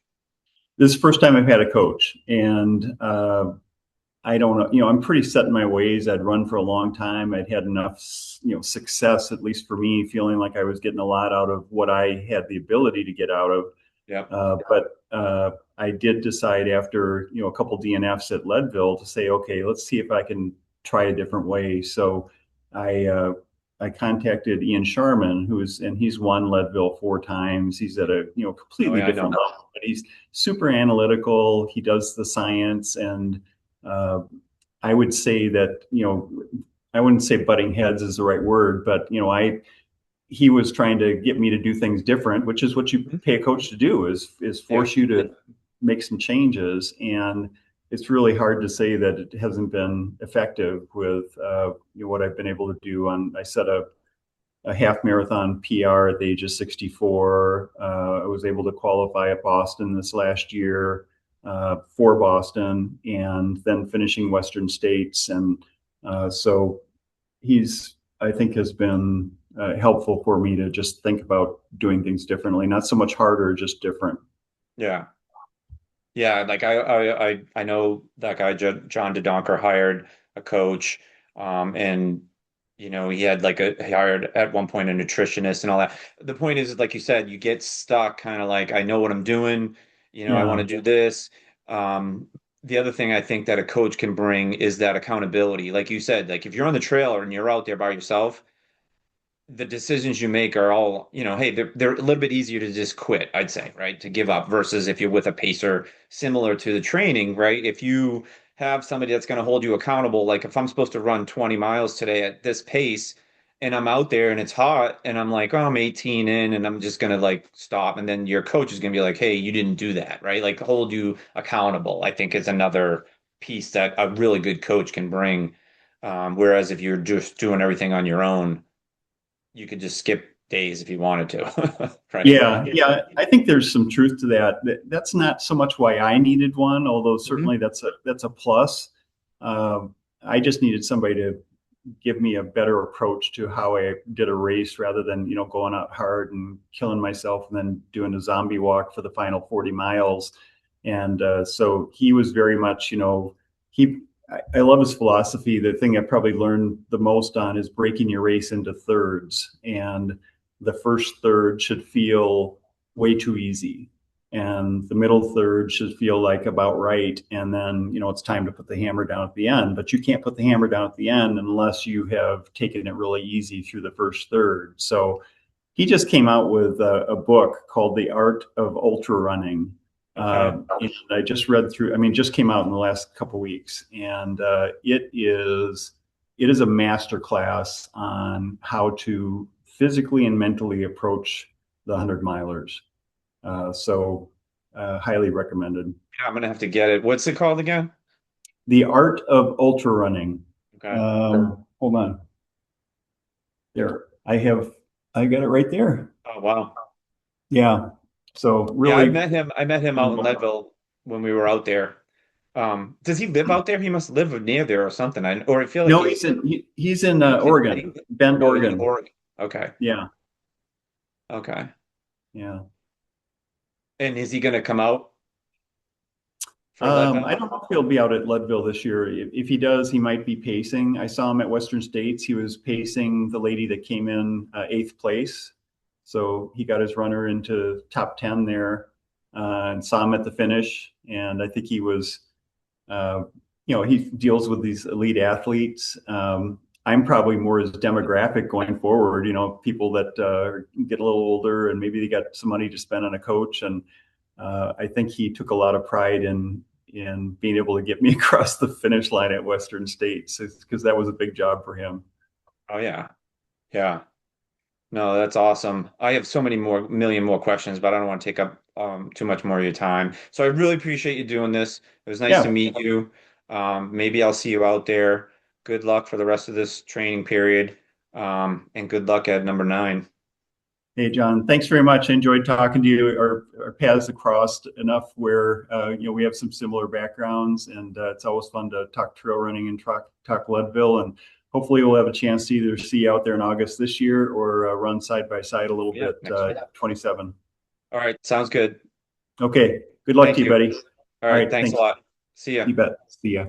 This is the first time I've had a coach, and I don't know. I'm pretty set in my ways. I'd run for a long time. I'd had enough, success, at least for me, feeling like I was getting a lot out of what I had the ability to get out of. Yep. But I did decide after, a couple DNFs at Leadville to say, okay, let's see if I can try a different way. So I, uh, I contacted Ian Sharman, and he's won Leadville 4 times. He's at a, Oh completely yeah, I different know. level, but he's super analytical. He does the science, and uh, I would say that, I wouldn't say butting heads is the right word, but he was trying to get me to do things different, which is what you Mhm. pay a coach to do, is Yeah. force you to make some changes. And it's really hard to say that it hasn't been effective with what I've been able to do. I set a half marathon PR at the age of 64. I was able to qualify at Boston this last year for Boston, and then finishing Western States. And so he's, I think, has been helpful for me to just think about doing things differently, not so much harder, just different. Yeah. Yeah, like I know that guy John DeDonker hired a coach, and he had he hired at one point a nutritionist and all that. The point is, like you said, you get stuck kind of like I know what I'm doing, I want Yeah. to do this. Um, the other thing I think that a coach can bring is that accountability. Like you said, like if you're on the trailer and you're out there by yourself, the decisions you make are all, hey, they're a little bit easier to just quit, I'd say, right? To give up versus if you're with a pacer, similar to the training, right? If you have somebody that's going to hold you accountable, like if I'm supposed to run 20 miles today at this pace and I'm out there and it's hot and I'm like, oh, I'm 18 in and I'm just going to like stop. And then your coach is going to be like, hey, you didn't do that, right? Like hold you accountable, I think is another piece that a really good coach can bring. Whereas if you're just doing everything on your own, you could just skip days if you wanted to, right? Yeah, yeah, I think there's some truth to that. That's not so much why I needed one, although Hmm. certainly that's a plus. I just needed somebody to give me a better approach to how I did a race rather than, going out hard and killing myself and then doing a zombie walk for the final 40 miles. And so he was very much, I love his philosophy. The thing I probably learned the most on is breaking your race into thirds. And the first third should feel way too easy. And the middle third should feel like about right. And then, it's time to put the hammer down at the end. But you can't put the hammer down at the end unless you have taken it really easy through the first third. So he just came out with a book called The Art of Ultra Running. Okay. And I just read through, I mean, just came out in the last couple of weeks. And it is it is a master class on how to physically and mentally approach the 100 milers. Highly recommended. Yeah, I'm gonna have to get it. What's it called again? The Art of Ultra Running. Okay. Hold on. There. I got it right there. Oh wow. Yeah. So Yeah, really, I met him out in Leadville when we were out there. Does he live out there? He must live near there or something. Or I feel like no, he's in he's in Oregon, Bend, oh, he's in Oregon. Oregon. Okay. Yeah. Okay. Yeah. And is he gonna come out for Leadville? I don't know if he'll be out at Leadville this year. If he does, he might be pacing. I saw him at Western States. He was pacing the lady that came in eighth place. So he got his runner into top 10 there, and saw him at the finish. And I think he was, uh, he deals with these elite athletes. I'm probably more his demographic going forward, people that get a little older and maybe they got some money to spend on a coach. And I think he took a lot of pride in being able to get me across the finish line at Western States, because that was a big job for him. Oh yeah. Yeah. No, that's awesome. I have so many million more questions, but I don't want to take up too much more of your time. So I really appreciate you doing this. It was nice to Yeah. meet you. Maybe I'll see you out there. Good luck for the rest of this training period. And good luck at number 9. Hey, John, thanks very much. I enjoyed talking to you. Our paths have crossed enough where, we have some similar backgrounds, and it's always fun to talk trail running and talk Leadville. And hopefully we'll have a chance to either see you out there in August this year or run side by side a little Yeah, bit, next year. 27. All right, sounds good. Okay. Good luck Thank to you, you. buddy. All All right, right. thanks a Thanks. lot. See ya. You bet. See ya.